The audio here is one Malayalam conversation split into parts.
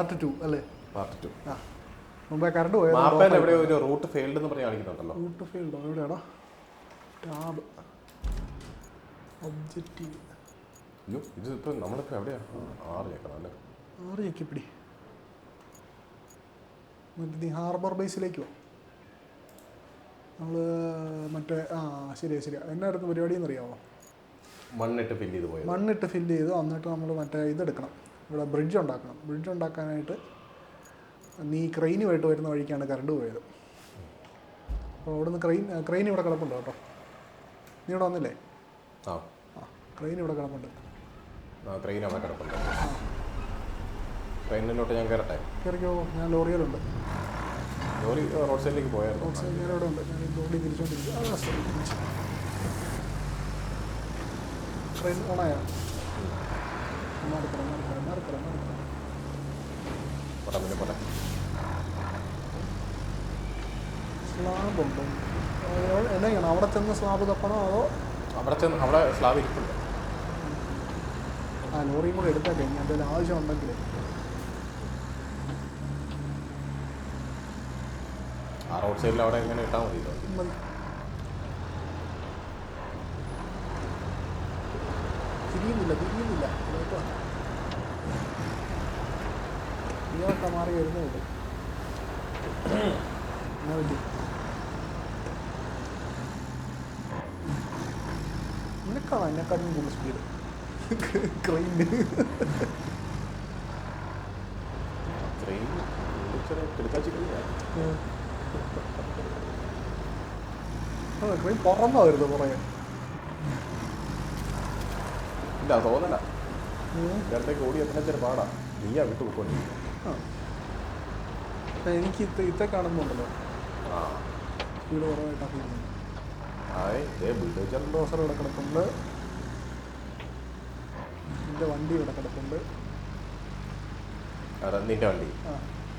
പാർട്ട് 2 അല്ലേ? പാർട്ട് 2. ആ മുമ്പേ കറണ്ട് പോയത്. മാപ്പയിൽ എവിടെയോ ഒരു റൂട്ട് ഫെയിൽഡ് എന്ന് പറഞ്ഞ് കാണിക്കുന്നുണ്ടല്ലോ. റൂട്ട് ഫെയിൽഡോ? എവിടെയാടാ? Tab objective. അയ്യോ ഇതിപ്പോൾ നമ്മളിപ്പോൾ എവിടെയാണ്? 6 ഞെക്കണം അല്ലേ? 6 ഞെക്കിപ്പിടി. മറ്റേ നീ ഹാർബർ ബേസിലേക്ക് പോകും. നമ്മൾ മറ്റേ ശരിയാ എന്നായിരുന്നു പരിപാടി എന്നറിയാമോ? മണ്ണിട്ട് ഫില്ല് ചെയ്ത് പോയത്. മണ്ണിട്ട് ഫില്ല് ചെയ്തു. എന്നിട്ട് നമ്മൾ മറ്റേ ഇതെടുക്കണം, ഇവിടെ ബ്രിഡ്ജ് ഉണ്ടാക്കണം. ബ്രിഡ്ജ് ഉണ്ടാക്കാനായിട്ട് നീ ക്രെയിനുമായിട്ട് വരുന്ന വഴിക്കാണ് കറണ്ട് പോയത്. അപ്പോൾ അവിടുന്ന് ക്രെയിൻ ഇവിടെ കിടപ്പുണ്ട് കേട്ടോ. നീ ഇവിടെ വന്നില്ലേ? ആ ക്രെയിൻ ഇവിടെ കിടപ്പുണ്ട്. ക്രെയിൻ അവിടെ കിടപ്പുണ്ട്. ട്രെയിനിലോട്ട് ഞാൻ കയറട്ടെ? കയറിക്കോ, ഞാൻ ലോറിയിലുണ്ട്. ലോറി റോഡ് സൈഡിലേക്ക് പോയായിരുന്നു. റോഡ് സൈഡ് ഞാനിവിടെ ഉണ്ട്. ഞാൻ ലോറി തിരിച്ചുകൊണ്ടിരിക്കും. ട്രെയിൻ ഓണായോ? മാറിക്കറ പോട്ടെ. സ്ലാബുണ്ട്. എന്നാ ചെയ്യണം? അവിടെ ചെന്ന് സ്ലാബ് തപ്പണോ അതോ അവിടെ സ്ലാബ് ഇരിപ്പുണ്ട്. ലോറിയും കൂടെ എടുത്താൽ കഴിഞ്ഞാൽ എന്തെങ്കിലും ആവശ്യം ഉണ്ടെങ്കിൽ ആ റോഡ് സൈഡിൽ അവിടെ എങ്ങനെ ഇട്ടാൽ മതിയല്ലോ. തിരിയുന്നില്ല ഇങ്ങോട്ട് മാറി വരുന്നുണ്ട്. നിനക്കാണോ എന്നെക്കാട്ടും കൂടുതൽ സ്പീഡ് ക്രെയിന്? ക്രെയിൻ പുറന്നാ വരുന്നത് പുറകെ. ഇല്ല തോന്നല. ഇടത്തേക്ക് ഓടി എത്ര പാടാ. നീയാ വിട്ടു പോയിക്കൊണ്ടിരിക്കും. എനിക്ക് ഇത്തെ കാണുന്നുണ്ടല്ലോ സ്പീഡ് കുറവായിട്ടാണ്. ബുൾഡോസർ ഇവിടെ കിടപ്പുണ്ട്. നിന്റെ വണ്ടി ഇവിടെ കിടപ്പുണ്ട്. നിന്റെ വണ്ടി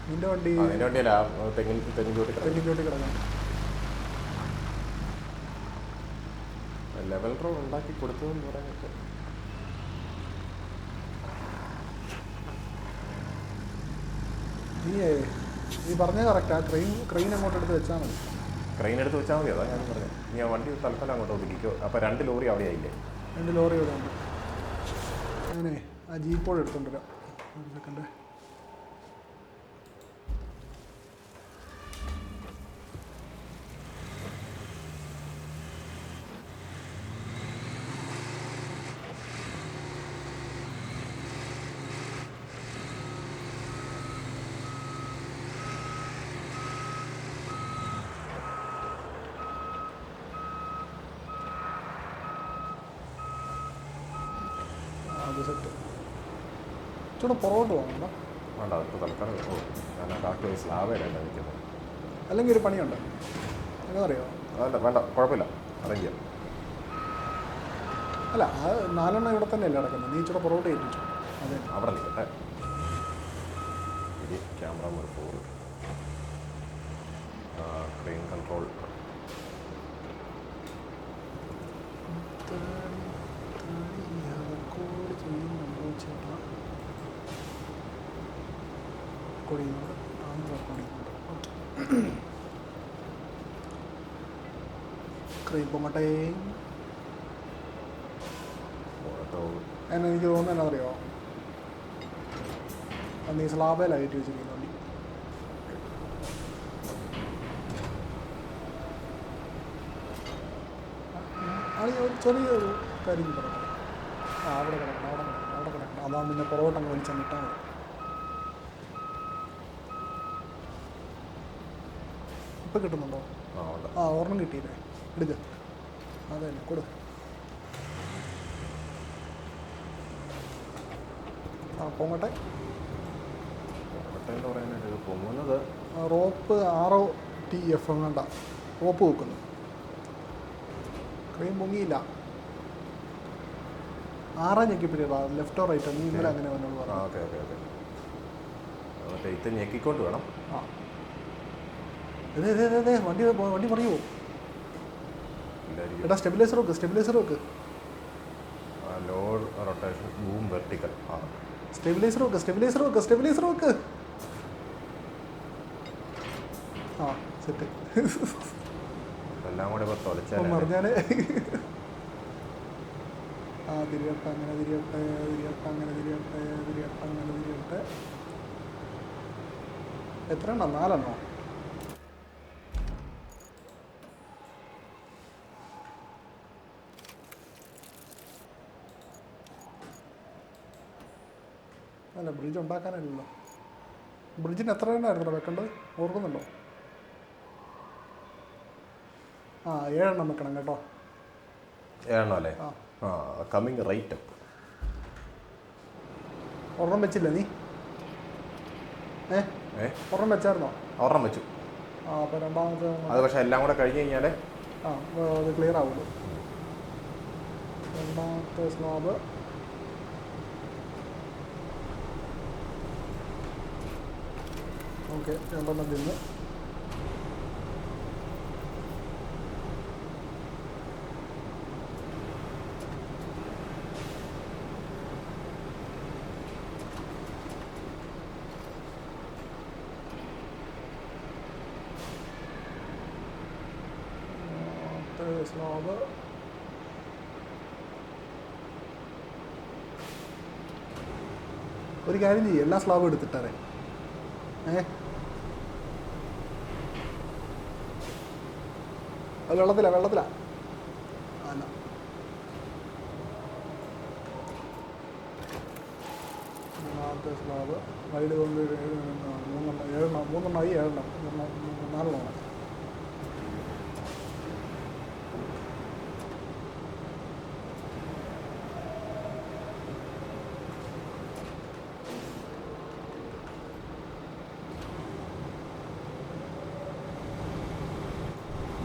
നിന്റെ വണ്ടി വണ്ടിയല്ല, തെങ്ങിൻചോട്ടി കിടക്കണം. ലെവൽ റോഡ് ഉണ്ടാക്കി കൊടുത്തതെന്ന് പറയാനൊക്കെ. നീ പറഞ്ഞത് കറക്റ്റാ. ക്രെയിൻ അങ്ങോട്ട് എടുത്ത് വെച്ചാൽ മതി. ക്രെയിൻ എടുത്ത് വെച്ചാൽ മതി. അതാ ഞാൻ പറഞ്ഞത്. നീ ആ വണ്ടി തൽക്കാലം അങ്ങോട്ട് ഒതുക്കിക്കോ. അപ്പോൾ 2 ലോറി അവിടെ ആയില്ലേ? 2 ലോറി ഇവിടെ ഉണ്ട്. ഞാനേ ആ ജീപ്പോടെ എടുത്തോണ്ടിരാം. ഒരു സെക്കൻഡ്. അത് സെറ്റ്. ചൂടെ പുറകോട്ട് പോകണ്ട. വേണ്ട, ഇപ്പോൾ തൽക്കാലം ഞാൻ കാക്കി സ്ലാബേലല്ല നിൽക്കുന്നത്. അല്ലെങ്കിൽ ഒരു പണിയുണ്ട്, എന്നറിയോ? അതല്ല വേണ്ട, കുഴപ്പമില്ല, അറേഞ്ച് ചെയ്യാം. അല്ല, ആ 4 ഇവിടെ തന്നെയല്ലേ നടക്കുന്നത്. നീ ചൂടെ പുറകോട്ട് കയറ്റിച്ചു. അതെ, അവിടെ നിൽക്കട്ടെ. ഇത് ക്യാമറ ഒരു 4 ക്രെയിൻ കൺട്രോൾ. ക്രെയിൻ പൊങ്ങട്ടെ. എനിക്ക് തോന്നുന്നത് എന്നറിയോ, നീ സ്ലാബേലായിട്ട് വെച്ചിരിക്കുന്നു വണ്ടി. ചെറിയൊരു കാര്യം പറഞ്ഞു. അവിടെ കിടക്കണം. അതാണ് പിന്നെ പുറകോട്ടങ്ങ് വലിച്ചാൽ കിട്ടാൻ മതി. ഇപ്പം കിട്ടുന്നുണ്ടോ? ഒരെണ്ണം കിട്ടിയില്ലേ? എടുക്കുക. അതെ തന്നെ കൊടു. പൊങ്ങട്ടെ. എന്ന് പറയാനായിട്ട് പൊങ്ങുന്നത് റോപ്പ് ROTF കണ്ട റോപ്പ് വെക്കുന്നു. ക്രെയിൻ പൊങ്ങിയില്ല. 6 ഞെക്കിപ്പിടിയടാ. ലെഫ്റ്റോ റൈറ്റോ? നീ ഇന്നലെ അങ്ങനെ എന്നോട് പറഞ്ഞു. ഓക്കെ. മറ്റേ ഇത് ഞെക്കിക്കൊണ്ട് വേണം. വണ്ടി പറയുമോ? എടാ സ്റ്റെബിലൈസർ വെക്ക്. Load rotation boom vertical. Stabiliser വെക്ക്. സെറ്റ്. എല്ലാം കൂടെ ഇപ്പോൾ അപ്പം തുലച്ചാലേ പറഞ്ഞാൽ ആ തിരിയട്ടെ അങ്ങനെ തിരിയട്ടെ തിരിയട്ടെ അങ്ങനെ തിരിയട്ടെ തിരിയട്ടെ അങ്ങനെ തിരിയട്ടെ. എത്ര എണ്ണം? 4 എണ്ണോ? അല്ല ബ്രിഡ്ജ് ഉണ്ടാക്കാനല്ലല്ലോ. ബ്രിഡ്ജിന് എത്ര എണ്ണമായിരുന്നു വെക്കേണ്ടത് ഓർക്കുന്നുണ്ടോ? ആ 7 എണ്ണം വെക്കണം കേട്ടോ. 7 എണ്ണം അല്ലേ? ആ ആ കമ്മിങ് റൈറ്റ്. ഒരെണ്ണം വെച്ചില്ല നീ? ഒരെണ്ണം വെച്ചായിരുന്നോ? ഒരെണ്ണം വെച്ചു. ആ അപ്പോൾ രണ്ടാമത്തെ അത് പക്ഷേ എല്ലാം കൂടെ കഴിഞ്ഞ് കഴിഞ്ഞാൽ ആ അത് ക്ലിയർ ആവുള്ളൂ. രണ്ടാമത്തെ സ്ലാബ് ഓക്കെ 2 എണ്ണം തിന്ന്. സ്ലാബ് ഒരു കാര്യം ചെയ്യും, എല്ലാ സ്ലാബും എടുത്തിട്ടേ അത് വെള്ളത്തിലാ അല്ല മൂന്നാമത്തെ സ്ലാബ് വൈഡ് കൊണ്ട് 3 7 4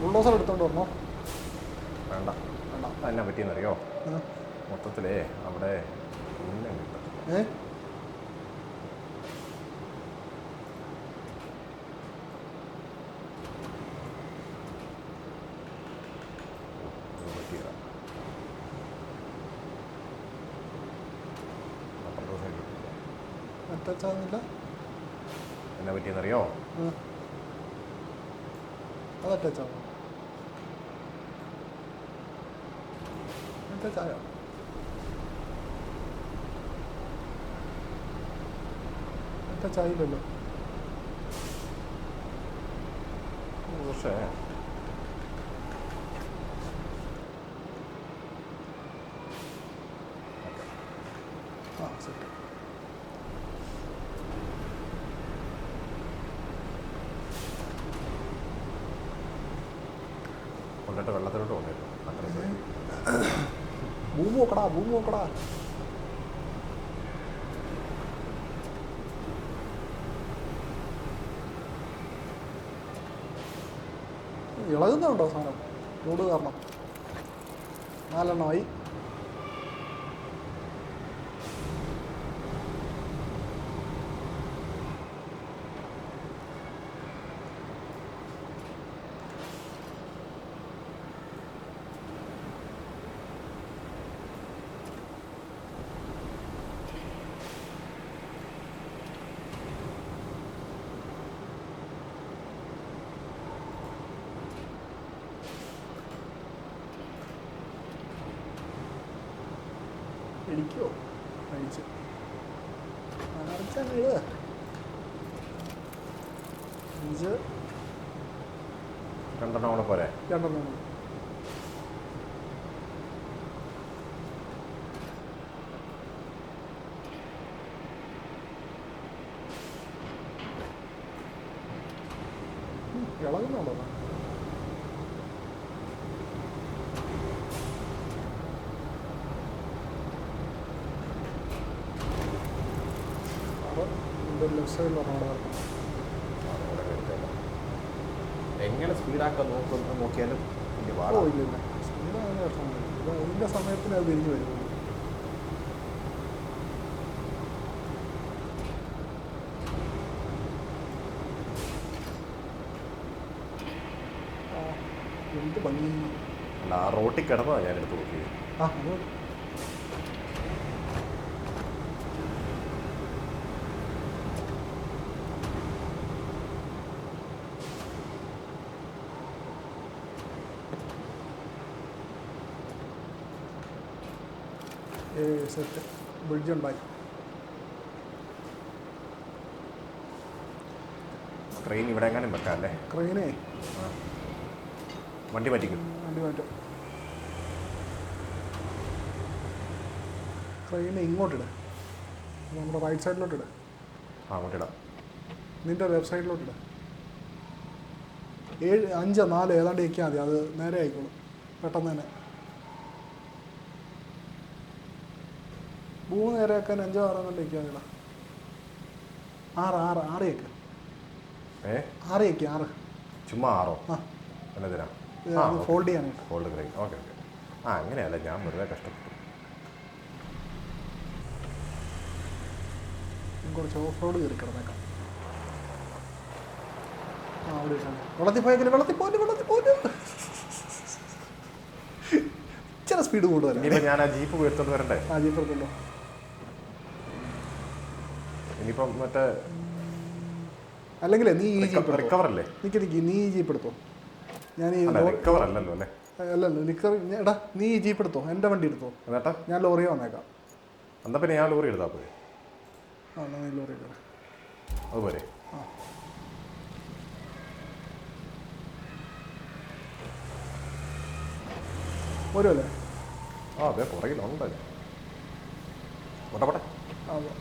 ബുൾഡോസർ എടുത്തോണ്ട് വരണോ? വേണ്ട. അതെന്നാ പറ്റിയെന്നറിയോ? മൊത്തത്തിലേ അവിടെ ഉന്നം കിട്ടും. അറ്റാച്ചാകുന്നില്ല. എന്നാ പറ്റിയെന്നറിയോ? അത് അറ്റാച്ചാകും. അറ്റാച്ചായോ? അറ്റാച്ചായില്ലല്ലോ. പക്ഷേ ആ സെറ്റ്. കൊണ്ടിട്ട് വെള്ളത്തിലോട്ട് കൊണ്ടിട്ടു. അത്ര ഭൂമി നോക്കടാ. ഇളകുന്നുണ്ടോ സാധനം ചൂട് കാരണം? 4 എണ്ണമായി. ഇടിക്കോ? അടിച്ച് അടച്ചാൽ 5 2 കൂടെ പോരെ? 2 ഇളകുന്നുണ്ടോ? ലെഫ്റ്റ് സൈഡിൽ എങ്ങനെ സ്പീഡാക്കാൻ നോക്കിയാലും വലിയ ഓ പാടാണ്. ഇല്ല സ്പീഡാകുന്ന പ്രശ്നമൊന്നുമില്ല. ഇത് അതിൻ്റെ സമയത്തിന് അത് തിരിഞ്ഞ് വരുള്ളൂ. എന്ത് ഭംഗി. അല്ല ആ റോട്ടിൽ കിടന്നതാണ് ഞാൻ എടുത്ത് നോക്കിയത്. ആ അത് സെറ്റ് ബ്രിഡ്ജ് ഉണ്ടായി. ക്രെയിൻ ഇവിടെ എങ്ങാനും വെക്കാം അല്ലേ? ക്രെയിനേ വണ്ടി പറ്റിക്കും. വണ്ടി മാറ്റും. ക്രെയിനെ ഇങ്ങോട്ടിട്, നമ്മുടെ റൈറ്റ് സൈഡിലോട്ടിട്. അങ്ങോട്ടിടാം. നിൻ്റെ ലെഫ്റ്റ് സൈഡിലോട്ടിട്. 7, 5, 4 ഏതാണ്ട് വയ്ക്കാൽ മതി, അത് നേരെ ആയിക്കോളും പെട്ടെന്ന് തന്നെ. 3 നേരെ ആക്കാൻ 5, 6 കണ്ട് വയ്ക്കാൻ മതിടാ. 6 വയ്ക്ക്. 6 വയ്ക്കുക. 6 ചുമ്മാ 6 ആ എന്നതിനാ ഫോൾഡ് ചെയ്യാനായിട്ട്. Fold crane. ഓക്കെ. അങ്ങനെയല്ല, ഞാൻ വെറുതെ കഷ്ടപ്പെട്ടു. കുറച്ച് ഓഫ് റോഡ് കയറി കിടന്നേക്കാം. അവിടെ വെള്ളത്തിൽ പോയില്ല. ഇച്ചിരി സ്പീഡ് കൂടുതലാണ്. ഇനിയിപ്പോൾ ഞാൻ ആ ജീപ്പ് എടുത്തോണ്ട് വരണ്ടേ? ആ ജീപ്പ് എടുത്തല്ലോ. ഇനിയിപ്പം മറ്റേ അല്ലെങ്കിലേ നീ ഈ ജീപ്പ് റിക്കവർ അല്ലേ? നീ ഈ ജീപ്പ് എടുത്തോ. ഞാൻ ഈ റിക്കവർ അല്ലല്ലോ അല്ലേ? അല്ലല്ലോ റിക്കവർ. എടാ നീ ഈ ജീപ്പ് എടുത്തോ, എൻ്റെ വണ്ടി എടുത്തോ. എന്നിട്ടാ ഞാൻ ലോറിയെ വന്നേക്കാം. എന്നാ പിന്നെ ഞാൻ ലോറി എടുത്താൽ പോയി. ആ എന്നാ നീ ലോറി എടുക്കാം. അതുപോലെ ആ വരുമല്ലേ? അതെ, പുറകിലുണ്ട്. പോട്ടെ. അതെ,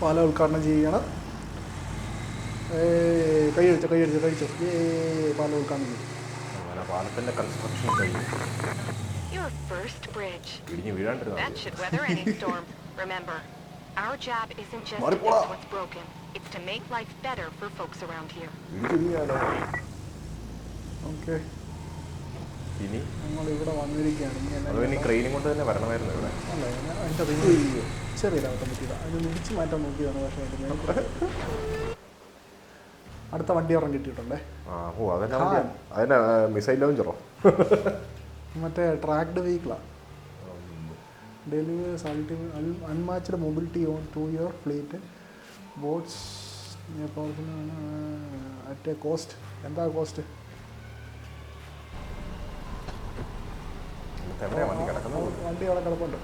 പാലം ഉദ്ഘാടനം ചെയ്യണം. കൈയടിച്ചോ. പാലം ഉദ്ഘാടനം ചെയ്യും. അങ്ങനെ പാലത്തിൻ്റെ കൺസ്ട്രക്ഷൻ കഴിഞ്ഞു. Your first bridge. ഇടിഞ്ഞ് വീഴാണ്ടിരുന്ന That should weather any storm. Remember, our job isn't just to Maripola. fix what's broken. It's to make life better for folks around here. Okay, ഇനി നമ്മളിവിടെ വന്നിരിക്കുകയാണ്. അത് ഇനി ക്രെയിനും കൊണ്ട് തന്നെ വരണമായിരുന്നു ഇവിടെ. അല്ല, അതിൻ്റെ റിവ്യൂ ചെറിയ ലാഭം പറ്റിയതാ. അതിന് മുടിച്ച് മാറ്റാൻ നോക്കിയതാണ്. പക്ഷേ അടുത്ത വണ്ടി ഒരെണ്ണം കിട്ടിയിട്ടുണ്ടേ. അതിന് മിസൈൽ ലോഞ്ചറോ മറ്റേ ട്രാക്ഡ് വെഹിക്കിളാണ്. Delivers unmatched mobility on 2 year fleet boats at a cost. എന്താ കോസ്റ്റ്? വണ്ടി അവിടെ കിടപ്പുണ്ട്,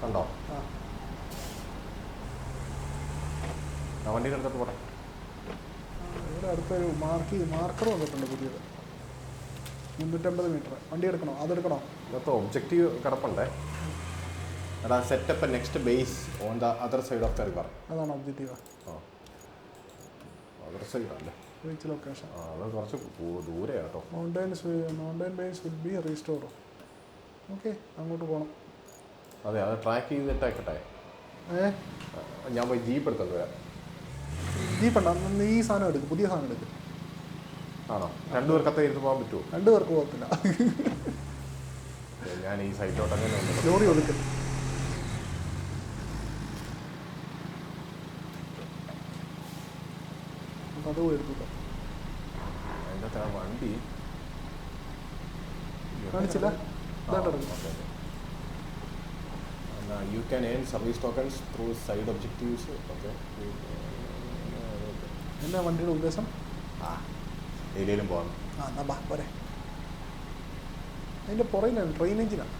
കണ്ടോ? ആ ആ വണ്ടിയുടെ അടുത്തോട്ട് പോട്ടെ. ഇവിടെ അടുത്തൊരു മാർക്കർ വന്നിട്ടുണ്ട് പുതിയത്. 350 മീറ്റർ. വണ്ടി എടുക്കണോ? അതെടുക്കണോ? ഇന്നത്തെ ഒബ്ജക്റ്റീവ് കിടപ്പുണ്ടേ. എടാ, setup next base on the other side of the river. അതാണ് ഒബ്ജക്റ്റീവ്. അതർ സൈഡ് അല്ലേ? Reach location. അത് കുറച്ച് ദൂരെ കേട്ടോ. Mountain base will be restore. Okay, അങ്ങോട്ട് പോകണം. അതെ, അത് ട്രാക്ക് ചെയ്തിട്ടേക്കട്ടെ. ഞാൻ പോയി ജീപ്പ് എടുത്തോണ്ട് വരാം. ജീപ്പുണ്ട്, അന്ന് ഈ സാധനം എടുക്കും, പുതിയ സാധനം എടുക്കും. ആണോ? 2 പേർക്കത്തെ ഇരുന്ന് പോകാൻ പറ്റുമോ? 2 പേർക്ക് പോകത്തില്ല. ഞാൻ ഈ സൈഡിലോട്ട് അങ്ങനെ ഉണ്ട്. ലോറി ഒതുക്കും. അത് പോയി എടുത്തില്ല. അതിൻ്റെ അകത്ത് ആ വണ്ടി കാണിച്ചില്ല. You can earn service tokens through side objectives. Okay, എന്നാ വണ്ടിയുടെ ഉദ്ദേശം? ഏരിയയിലും പോകാം. എന്നാ ബാ പോരെ. അതിൻ്റെ പുറകിലാണ് ട്രെയിൻ എഞ്ചിനാണ്.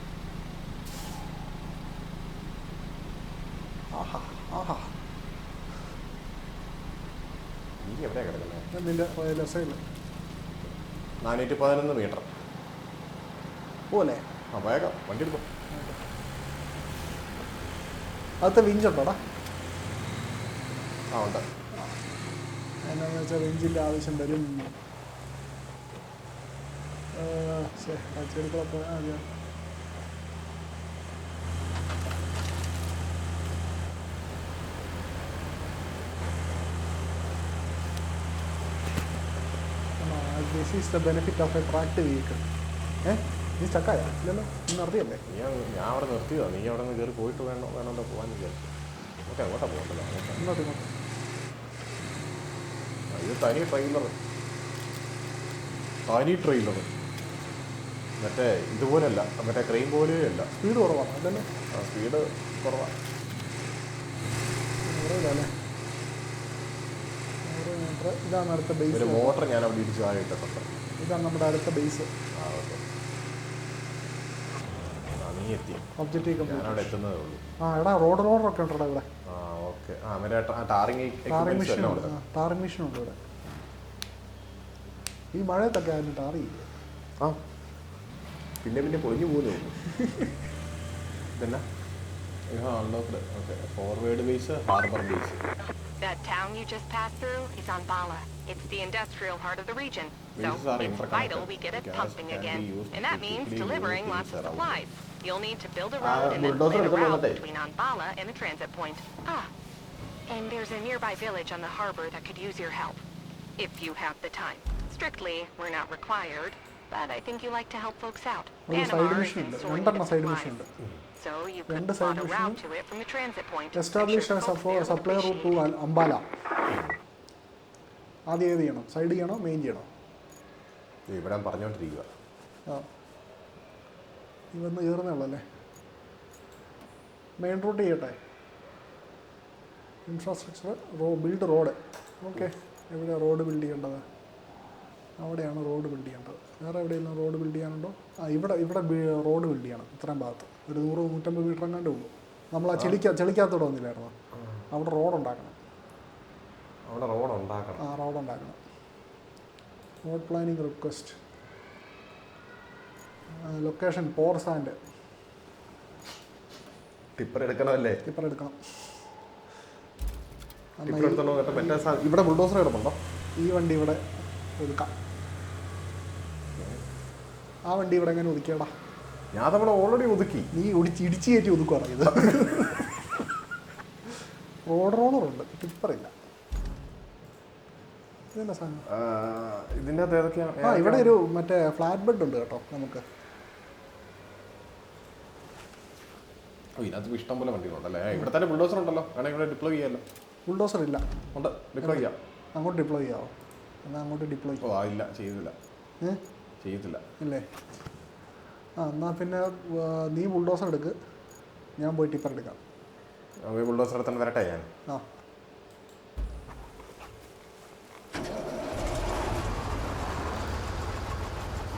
ആഹാ നീ എവിടെയാണ് കിടക്കുന്നത്? നിൻ്റെ ലെഫ്റ്റ് സൈഡിൽ 411 മീറ്റർ പോലെ. വേഗം വണ്ടി എടുക്കും. അടുത്ത വിഞ്ചുണ്ടോടാ? ഉണ്ട്. എന്നാന്ന് വെച്ചാൽ വിഞ്ചിൻ്റെ ആവശ്യം വരും. ചെറുക്കളൊക്കെ ആദ്യം this is the benefit of A tract vehicle. നീ സ്റ്റക്കായ ഇല്ലല്ലോ? നീ നിർത്തിയല്ലേ? ഞാൻ അവിടെ നിർത്തിയതാണ്. നീ അവിടെ നിന്ന് കയറി പോയിട്ട് വേണമല്ലോ പോകാൻ വിചാരിച്ചു. ഓക്കെ, അങ്ങോട്ടാണ് പോകണ്ടല്ലോ. ഇങ്ങോട്ട് ഇത് തനി ട്രെയിലർ. മറ്റേ ഇതുപോലെയല്ല, മറ്റേ ക്രെയിൻ പോലെയല്ല. സ്പീഡ് കുറവാണ് അതല്ലേ? സ്പീഡ് കുറവാണ്. കുറവില്ലല്ലേ? ഇതാണ് അടുത്ത ബേസ്. ഒരു മോട്ടർ ഞാൻ അവിടെ ഇടിച്ച് താഴെ ഇട്ടിട്ടുണ്ട്. ഇതാണ് നമ്മുടെ അടുത്ത ബേസ്. നീ എത്തി. Objective complete. ഞാനവിടെ എത്തുന്നതേ ഉള്ളൂ. ആ എടാ റോഡറൊക്കെ ഉണ്ടോ ഇവിടെ? ആ ഓക്കെ. ആ മറ്റേ ടാറിങ് മെഷീൻ ഉണ്ട്. ടാറിങ് മെഷീൻ ഉണ്ട് ഇവിടെ. ഈ മഴയത്തൊക്കെ ആയിരുന്നു ടാർ ചെയ്യും. ആ പിന്നെ പൊളിഞ്ഞു പോകുന്നു. ഇതെന്നാ forward base, harbour base. That town you just passed through is Anbala. It's the industrial heart of the region. So it's vital we get it pumping again. And that means delivering lots of supplies. You'll need to build a road and then plan a route between Anbala and the transit point. And there's a nearby village on the harbor that could use your help. If you have the time. Strictly, we're not required. But I think you like to help folks out. Panama is in sort of supplies. So you could plot a route to it from the transit point. Establish a supply route to Ambala. ആദ്യം ഏത് ചെയ്യണം? സൈഡ് ചെയ്യണോ മെയിൻ ചെയ്യണോ? ഇവിടെ പറഞ്ഞോണ്ടിരിക്കുക. ആ ഈ വന്ന് കയറുന്നുള്ളല്ലേ. മെയിൻ റൂട്ട് ചെയ്യട്ടെ. Infrastructure build road. ഓക്കെ. എവിടെയാണ് റോഡ് ബിൽഡ് ചെയ്യേണ്ടത്? അവിടെയാണ് റോഡ് ബിൽഡ് ചെയ്യേണ്ടത്. വേറെ എവിടെയെങ്കിലും റോഡ് ബിൽഡ് ചെയ്യാനുണ്ടോ? ആ ഇവിടെ റോഡ് ബിൽഡ് ചെയ്യണം. ഇത്രയും ഭാഗത്ത് ഒരു 100-150 മീറ്റർ എങ്ങാണ്ട് ഉള്ളൂ. നമ്മൾ ആ ചെളിക്കകത്തോടെ വന്നില്ലായിരുന്നോ? അവിടെ റോഡ് ഉണ്ടാക്കണം. റോഡ് ഉണ്ടാക്കണം. Road planning request. ലൊക്കേഷൻ പോർ സാൻഡ്. ടിപ്പർ എടുക്കണമല്ലേ? ടിപ്പർ എടുക്കണം. ഇവിടെ ബുൾഡോസർ കിടപ്പുണ്ടോ? ഈ വണ്ടി ഇവിടെ ഒതുക്കാം. ആ വണ്ടി ഇവിടെ എങ്ങനെ ഒതുക്കിയടാ? ഞാൻ നമ്മുടെ ഓൾറെഡി ഒതുക്കി. നീ ഇടിച്ച് കയറ്റി ഒതുക്കുവാണ് ഇത്. റോഡറുണ്ട്, ടിപ്പറില്ല. ഇതെന്നാ സാധനം? ഇതിൻ്റെ അകത്ത് ഏതൊക്കെയാണ്? ആ ഇവിടെ ഒരു മറ്റേ ഫ്ലാറ്റ് ബെഡ് ഉണ്ട് കേട്ടോ നമുക്ക്. ഇതിനകത്ത് ഇഷ്ടം പോലെ വണ്ടികളുണ്ടല്ലേ. ഇവിടെ തന്നെ ബുൾഡോസർ ഉണ്ടല്ലോ. വേണമെങ്കിൽ ഇവിടെ ഡിപ്ലോയ് ചെയ്യാമല്ലോ. ബുൾഡോസർ ഇല്ല. ഉണ്ട്, ഡിപ്ലോയ് ചെയ്യാം. അങ്ങോട്ട് ഡിപ്ലോയ് ചെയ്യാമോ? എന്നാൽ അങ്ങോട്ട് ഡിപ്ലോയ്. ഓ ഇല്ല, ചെയ്തില്ല. ഇല്ലേ? ആ എന്നാൽ പിന്നെ നീ ബുൾഡോസർ എടുക്ക്, ഞാൻ പോയി ടിപ്പർ എടുക്കാം. ബുൾഡോസർ എടുത്തോണ്ട് വരട്ടെ ഞാൻ. ആ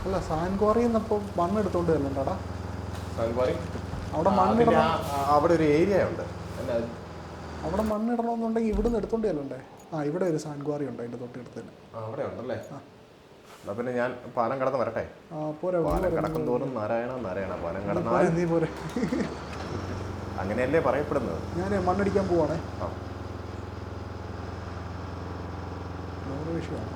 അല്ല സാൻക്വാറിയിൽ നിന്നപ്പോൾ മണ്ണ് എടുത്തോണ്ട് വരണ്ടാടാ. അവിടെ മണ്ണിടണം. അവിടെ ഒരു ഏരിയ ഉണ്ട്. അവിടെ മണ്ണിടണമെന്നുണ്ടെങ്കിൽ ഇവിടുന്ന് എടുത്തോണ്ട് ചെല്ലണ്ടേ? ആ ഇവിടെ ഒരു സാൻക്വാറി ഉണ്ട് അതിൻ്റെ തൊട്ടടുത്ത് തന്നെ. അവിടെ ഉണ്ടല്ലേ? എന്നാ പിന്നെ ഞാൻ പാലം കടന്ന് വരട്ടെ. പോരാ, പാലം കടക്കും തോറും നാരായണ പാലം കടന്നാൽ നീ പോരെ. അങ്ങനെയല്ലേ പറയപ്പെടുന്നത്. ഞാൻ മണ്ണടിക്കാൻ പോവാണേ. വിഷയമാണ്.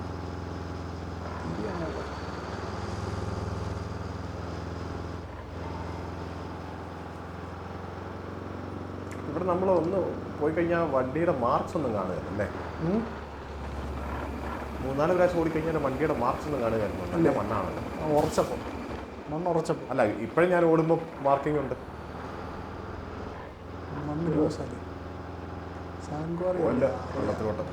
ഇവിടെ നമ്മൾ ഒന്ന് പോയി കഴിഞ്ഞാൽ വണ്ടിയുടെ മാർക്സ് ഒന്നും കാണുകയല്ലേ? 3-4 പ്രാവശ്യം ഓടിക്കഴിഞ്ഞാൽ വണ്ടിയുടെ മാർക്സ് ഒന്നും കാണുകയായിരുന്നു. നല്ല മണ്ണാണല്ലോ. മണ്ണ് ഉറച്ചപ്പോൾ അല്ല, ഇപ്പോഴും ഞാൻ ഓടുമ്പോൾ മാർക്കിംഗ് ഉണ്ട്. മണ്ണ് ലോസല്ലേ സാൻക്വാറി വെള്ളത്തിലോട്ട്.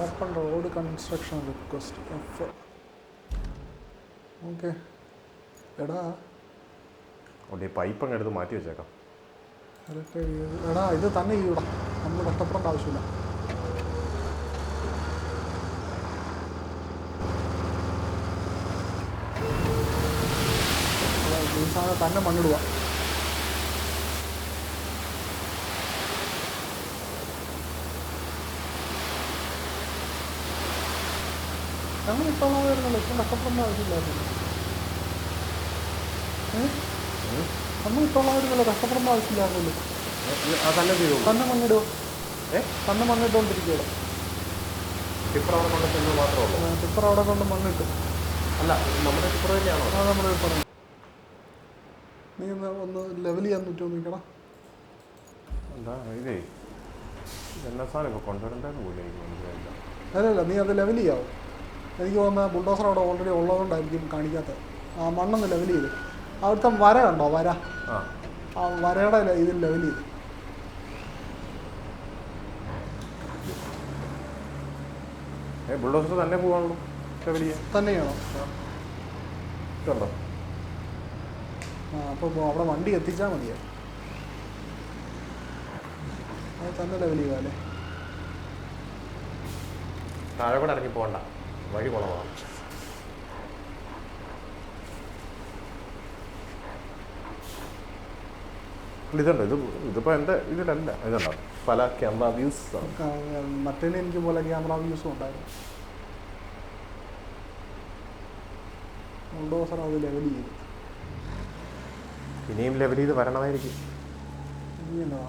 Open road construction request F. Okay എടാ പൈപ്പ് അങ്ങ് എടുത്ത് മാറ്റി വെച്ചേക്കാം. എടാ ഇത് തന്നെ ചെയ്യൂടാ, നമ്മൾ കഷ്ടപ്പെടേണ്ട ആവശ്യമില്ല. ഈ സാധനം തന്നെ മണ്ണിടുക. ഞങ്ങൾ ഇട്ടോളാമായിരുന്നല്ലോ, ഇപ്പം കഷ്ടപ്പെടേണ്ട ആവശ്യമില്ലായിരുന്നു. നമ്മൾ ഇട്ടോളാമായിരുന്നല്ലോ, കഷ്ടപ്പെടേണ്ട ആവശ്യമില്ലായിരുന്നല്ലോ. തന്നെ മണ്ണിടുക. തന്നെ മണ്ണിട്ടുകൊണ്ടിരിക്കുകയാണ്. ടിപ്പർ അവിടെ കൊണ്ട് മാത്രമേ ഉള്ളൂ. ടിപ്പർ അവിടെ കൊണ്ട് മണ്ണിട്ടു. അല്ല, നമ്മുടെ ടിപ്പർ തന്നെയാണോ? ആ നമ്മുടെ ടിപ്പർ. നീ ഒന്ന് ലെവൽ ചെയ്യാൻ പറ്റുമോ നോക്കണം. എന്താ ഇതേ എന്നാ സാധനം ഇപ്പോൾ കൊണ്ടുവരേണ്ടതെന്ന് പോലും എനിക്ക് മനസ്സിലായില്ല. അല്ലല്ല, നീ അത് ലെവൽ ചെയ്യാവും. എനിക്ക് തോന്നുന്ന ബുൾഡോസർ അവിടെ ഓൾറെഡി ഉള്ളതുകൊണ്ടായിരിക്കും കാണിക്കാത്തത്. ആ മണ്ണൊന്ന് ലെവൽ ചെയ്ത് അവിടുത്തെ വര കണ്ടോ? വര, ആ വരയുടെ ഇതിൽ ലെവൽ ചെയ്ത്. ബുൾഡോസർ തന്നെ പോകാനുള്ളൂ. ലെവൽ ചെയ്യാൻ തന്നെയാണോ? ഇതുണ്ടോ? ആ അപ്പോൾ അവിടെ വണ്ടി എത്തിച്ചാൽ മതിയോ? അത് തന്നെ ലെവൽ ചെയ്യുക അല്ലേ? താഴെ കൂടെ ഇറങ്ങി പോകണ്ട. വഴി കുളമാണ്. ഇതുണ്ട്, ഇതിപ്പോൾ എൻ്റെ ഇതിലല്ല. ഇതുണ്ടോ പല ക്യാമറ വ്യൂസ്. മറ്റേന് എനിക്ക് പോലെ ക്യാമറ വ്യൂസും ഉണ്ടായിരുന്നു. ബുൾഡോസർ അത് ലെവൽ ചെയ്തു. ഇനിയും ലെവൽ ചെയ്ത് വരണമായിരിക്കും. ഇനി എന്നതാ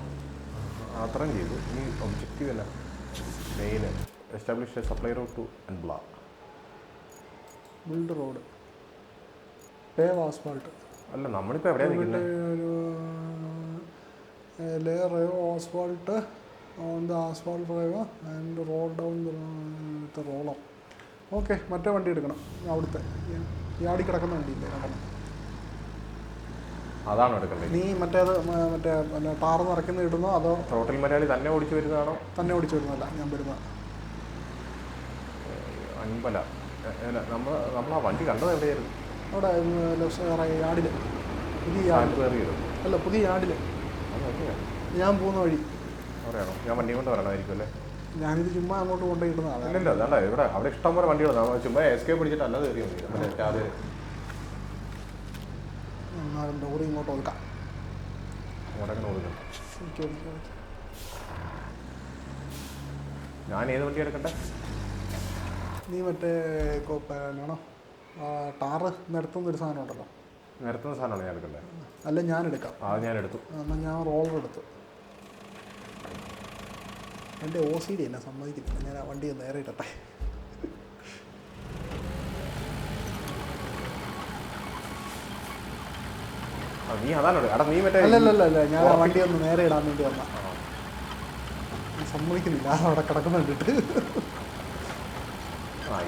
അത്രയും ചെയ്തു. ഇനി ഒബ്ജക്റ്റീവ് അല്ല, main establish supply route to അൻബ്ല. Build road, pave asphalt. അല്ല, നമ്മളിപ്പോൾ എവിടെയാണ് നിൽക്കുന്നത്? Layer asphalt on the asphalt drive and roll down the roller. Okay, മറ്റേ വണ്ടി എടുക്കണം. അവിടുത്തെ യാടി കിടക്കുന്ന വണ്ടിയില്ലേ, കണ്ടണം. അതാണോ എടുക്കേണ്ടത്? നീ മറ്റേത് മറ്റേ പിന്നെ ടാറ് നിറയ്ക്കുന്ന ഇടുന്നോ അതോ ടോട്ടൽ മലയാളി തന്നെ ഓടിച്ചു വരുന്നതാണോ? തന്നെ ഓടിച്ചു വരുന്നതല്ല, ഞാൻ വരുന്ന അൻപല. നമ്മൾ ആ വണ്ടി കണ്ടത് എവിടെയായിരുന്നു? അവിടെ യാർഡിൽ, പുതിയ യാർഡിൽ. അല്ല, പുതിയ യാർഡിൽ ഞാൻ പോകുന്ന വഴി. അവിടെയാണോ? ഞാൻ വണ്ടി കൊണ്ട് വരണമായിരിക്കും അല്ലേ? ഞാനിത് ചുമ്മാ അങ്ങോട്ട് കൊണ്ടുപോയിടുന്നതാണ്. ഇല്ലല്ലോ, അതാണ്ടാ ഇവിടെ അവിടെ ഇഷ്ടം പോലെ വണ്ടികളാണ്. ചുമ്മാ എസ്കേപ്പ് പിടിച്ചിട്ട് അല്ലാതെ കയറി മതി. നമ്മുടെ രാവിലെ എന്നാലും ലോറി ഇങ്ങോട്ട് ഒതുക്കാം. അങ്ങോട്ടൊക്കെ ഓടുന്നു. ഞാൻ ഏത് വണ്ടി എടുക്കട്ടെ? നീ മറ്റേ എന്നാണോ ടാറ് നിരത്തുന്നൊരു സാധനം ഉണ്ടല്ലോ, നിരത്തുന്ന സാധനമാണ് ഞാൻ എടുക്കണ്ടേ? അല്ല, ഞാൻ എടുക്കാം. അത് ഞാൻ എടുത്തു. എന്നാൽ ഞാൻ റോളർ എടുത്തു. എൻ്റെ OCD എന്നെ സമ്മതിക്കുന്നില്ല. ഞാൻ ആ വണ്ടി നേരെ ഇടട്ടെ. നീ അതാണോ? എടാ നീ മറ്റേ അല്ലല്ല, ഞാൻ ആ വണ്ടി ഒന്ന് നേരെ ഇടാൻ വേണ്ടി വന്ന സമ്മതിക്കുന്നില്ല. അവിടെ കിടക്കുന്ന കണ്ടിട്ട്.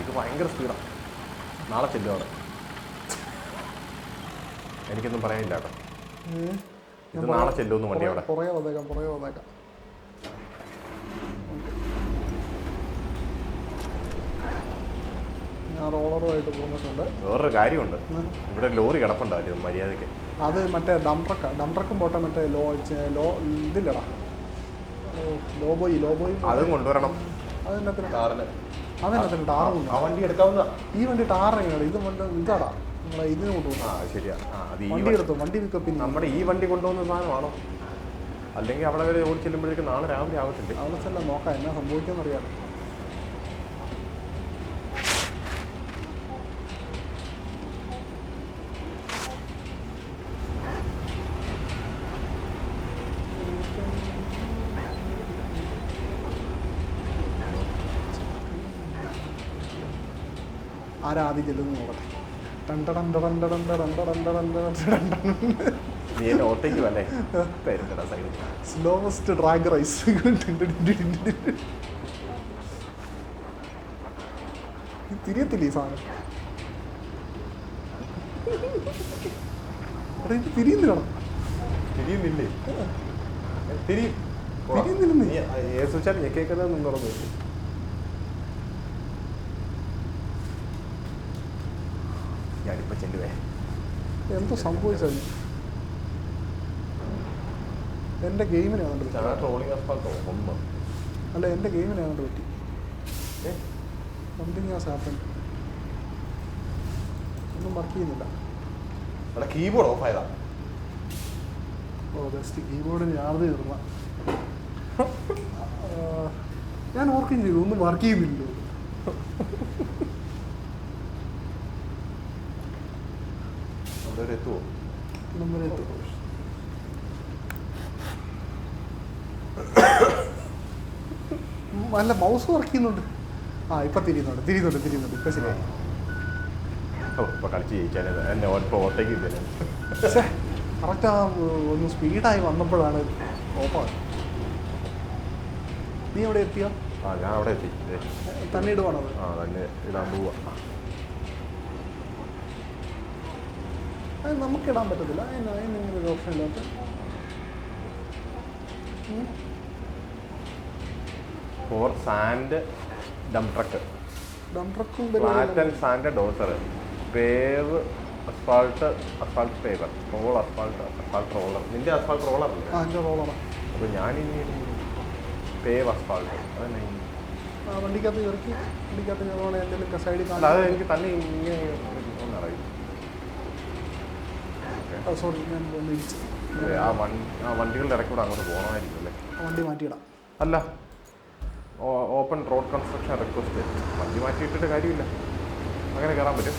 ഇത് ഭയങ്കര സ്പീഡാണ്. നാളെ ചെല്ലും അവിടെ. എനിക്കൊന്നും പറയാനില്ല കേട്ടോ. ഇത് നാളെ ചെല്ലുമെന്ന് വണ്ടി അവിടെ. പുറകെ വന്നേക്കാം. ഞാൻ റോളറുമായിട്ട് പോന്നിട്ടുണ്ട്. വേറൊരു കാര്യമുണ്ട്, ഇവിടെ ലോറി കിടപ്പുണ്ടായിരുന്നു മര്യാദയ്ക്ക്. അത് മറ്റേ ഡംട്രക്കും പോട്ടെ, മറ്റേ ഇതില്ലടാ, ലോബോയി അതും കൊണ്ടുവരണം. അതെന്നത്തിന് കാറിന് ടാറ് ആ വണ്ടി എടുക്കാവുന്ന. ഈ വണ്ടി ടാറെങ്ങനെയാണ്? ഇത് ഇതാടാ നമ്മളെ ഇതിന് കൊണ്ടുപോകും. ശരിയാ. അത് ഈ വണ്ടി എടുത്തു, വണ്ടി പിക്കപ്പിന്. നമ്മുടെ ഈ വണ്ടി കൊണ്ടുപോകുന്ന സാധനമാണോ? അല്ലെങ്കിൽ അവിടെ വരെ ഓടി ചെല്ലുമ്പോഴേക്കും നാളെ രാവിലെ ആവത്തില്ലേ? അവിടെ ചെല്ലാം, നോക്കാം എന്നാ സംഭവിക്കുമെന്ന് അറിയാം. ആരാദ്യം ചെല്ലുന്നു നോക്കട്ടെ. Slowest drag rice. തിരിയത്തില്ല ഈ സാധനം. ഇത് തിരിയുന്നില്ല. തിരിയുന്നില്ലേ? തിരിയുന്നില്ലെന്ന് കേൾക്കുന്നത് നിന്നുറന്നു. ഞാനിപ്പോൾ ചെല്ലുവേ. എന്തോ സംഭവിച്ചത്? എൻ്റെ ഗെയിമിനെ അല്ല, എൻ്റെ ഗെയിമിനെ അതുകൊണ്ട് പറ്റി. Something has happened. ഒന്നും വർക്ക് ചെയ്യുന്നില്ല. കീബോർഡ് ഓഫ് ആയതാ. ജസ്റ്റ് കീബോർഡിന് യാർഡ് തീർന്ന. ഞാൻ ഓർക്കും ചെയ്തു, ഒന്നും വർക്ക് ചെയ്യുന്നില്ലല്ലോ. എത്തുമോ? അല്ല, മൗസ് വർക്ക് ചെയ്യുന്നുണ്ട്. ഇപ്പം തിരിയുന്നുണ്ട്. ഇപ്പം ശരിയായി. ഇപ്പം കളിച്ച് ജയിച്ചാൽ എന്നെ ഓട്ടേക്ക് പക്ഷേ കറക്റ്റ് ഒന്ന് സ്പീഡായി വന്നപ്പോഴാണ് ഓഫാണ്. നീ എവിടെ എത്തിയോ? ഞാൻ അവിടെ എത്തി. തന്നെ ഇടുവാണത്? തന്നെ ഇടാൻ പോവാ. അത് നമുക്കിടാൻ പറ്റത്തില്ല. അതിനിങ്ങനെ ഒരു ഓപ്ഷൻ ഇല്ലാത്ത. ഫോർ സാൻഡ് ഡംപ് ട്രക്ക്, ഡംട്രക്കും sand dozer, pave asphalt paver, roll asphalt roller. നിന്റെ അസ്ഫാൾട്ട് റോളറല്ലേ? എൻ്റെ റോളറാണ്. അപ്പോൾ ഞാനിനി പേവ് അസ്ഫാൾട്ട്. അതന്നെ വണ്ടിക്കകത്ത് ഇറക്കി വണ്ടിക്കകത്ത് കയറുവാണെങ്കിൽ എന്തെങ്കിലും സൈഡിൽ അല്ല അത് എനിക്ക് തന്നെ ഇങ്ങനെ ഒന്നറിയും. സോറി ഞാൻ ഒന്ന് ഇടിച്ചു. ആ വണ്ടികളുടെ ഇടയ്ക്കൂടെ അങ്ങോട്ട് പോകണമായിരിക്കും അല്ലേ? വണ്ടി മാറ്റിയിടാം. അല്ല, ഓപ്പൺ റോഡ് കൺസ്ട്രക്ഷൻ റിക്വസ്റ്റ്. വണ്ടി മാറ്റിയിട്ടിട്ട് കാര്യമില്ല, അങ്ങനെ കയറാൻ പറ്റും.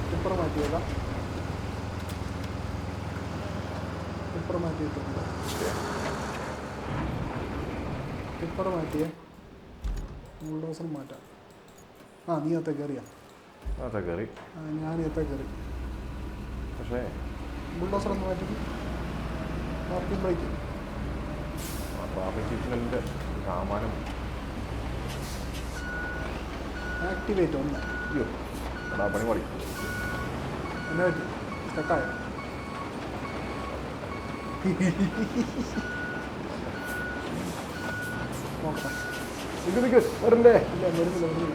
ടിപ്പർ മാറ്റിയേക്കാം. ടിപ്പർ മാറ്റിയിട്ടുണ്ട്. ടിപ്പർ മാറ്റിയേ, ബുൾഡോസർ മാറ്റാം. നീ അത്തെ കയറിയാ? അതെ കയറി. ഞാൻ അത്തെ കയറി. പക്ഷേ ബുൾഡോസർ ഒന്ന് മാറ്റി. പാർക്കിംഗ് ബ്രേക്ക്, ട്രാഫിക് സിഗ്നലിൻ്റെ സാമാനം ആക്ടിവേറ്റ് ഒന്ന്. അയ്യോ എടാ പണി പാടി. എന്നെ പറ്റി സ്റ്റക്കായോ? നോക്കാം. വരണ്ടേ? ഇല്ല, വരുന്നില്ല.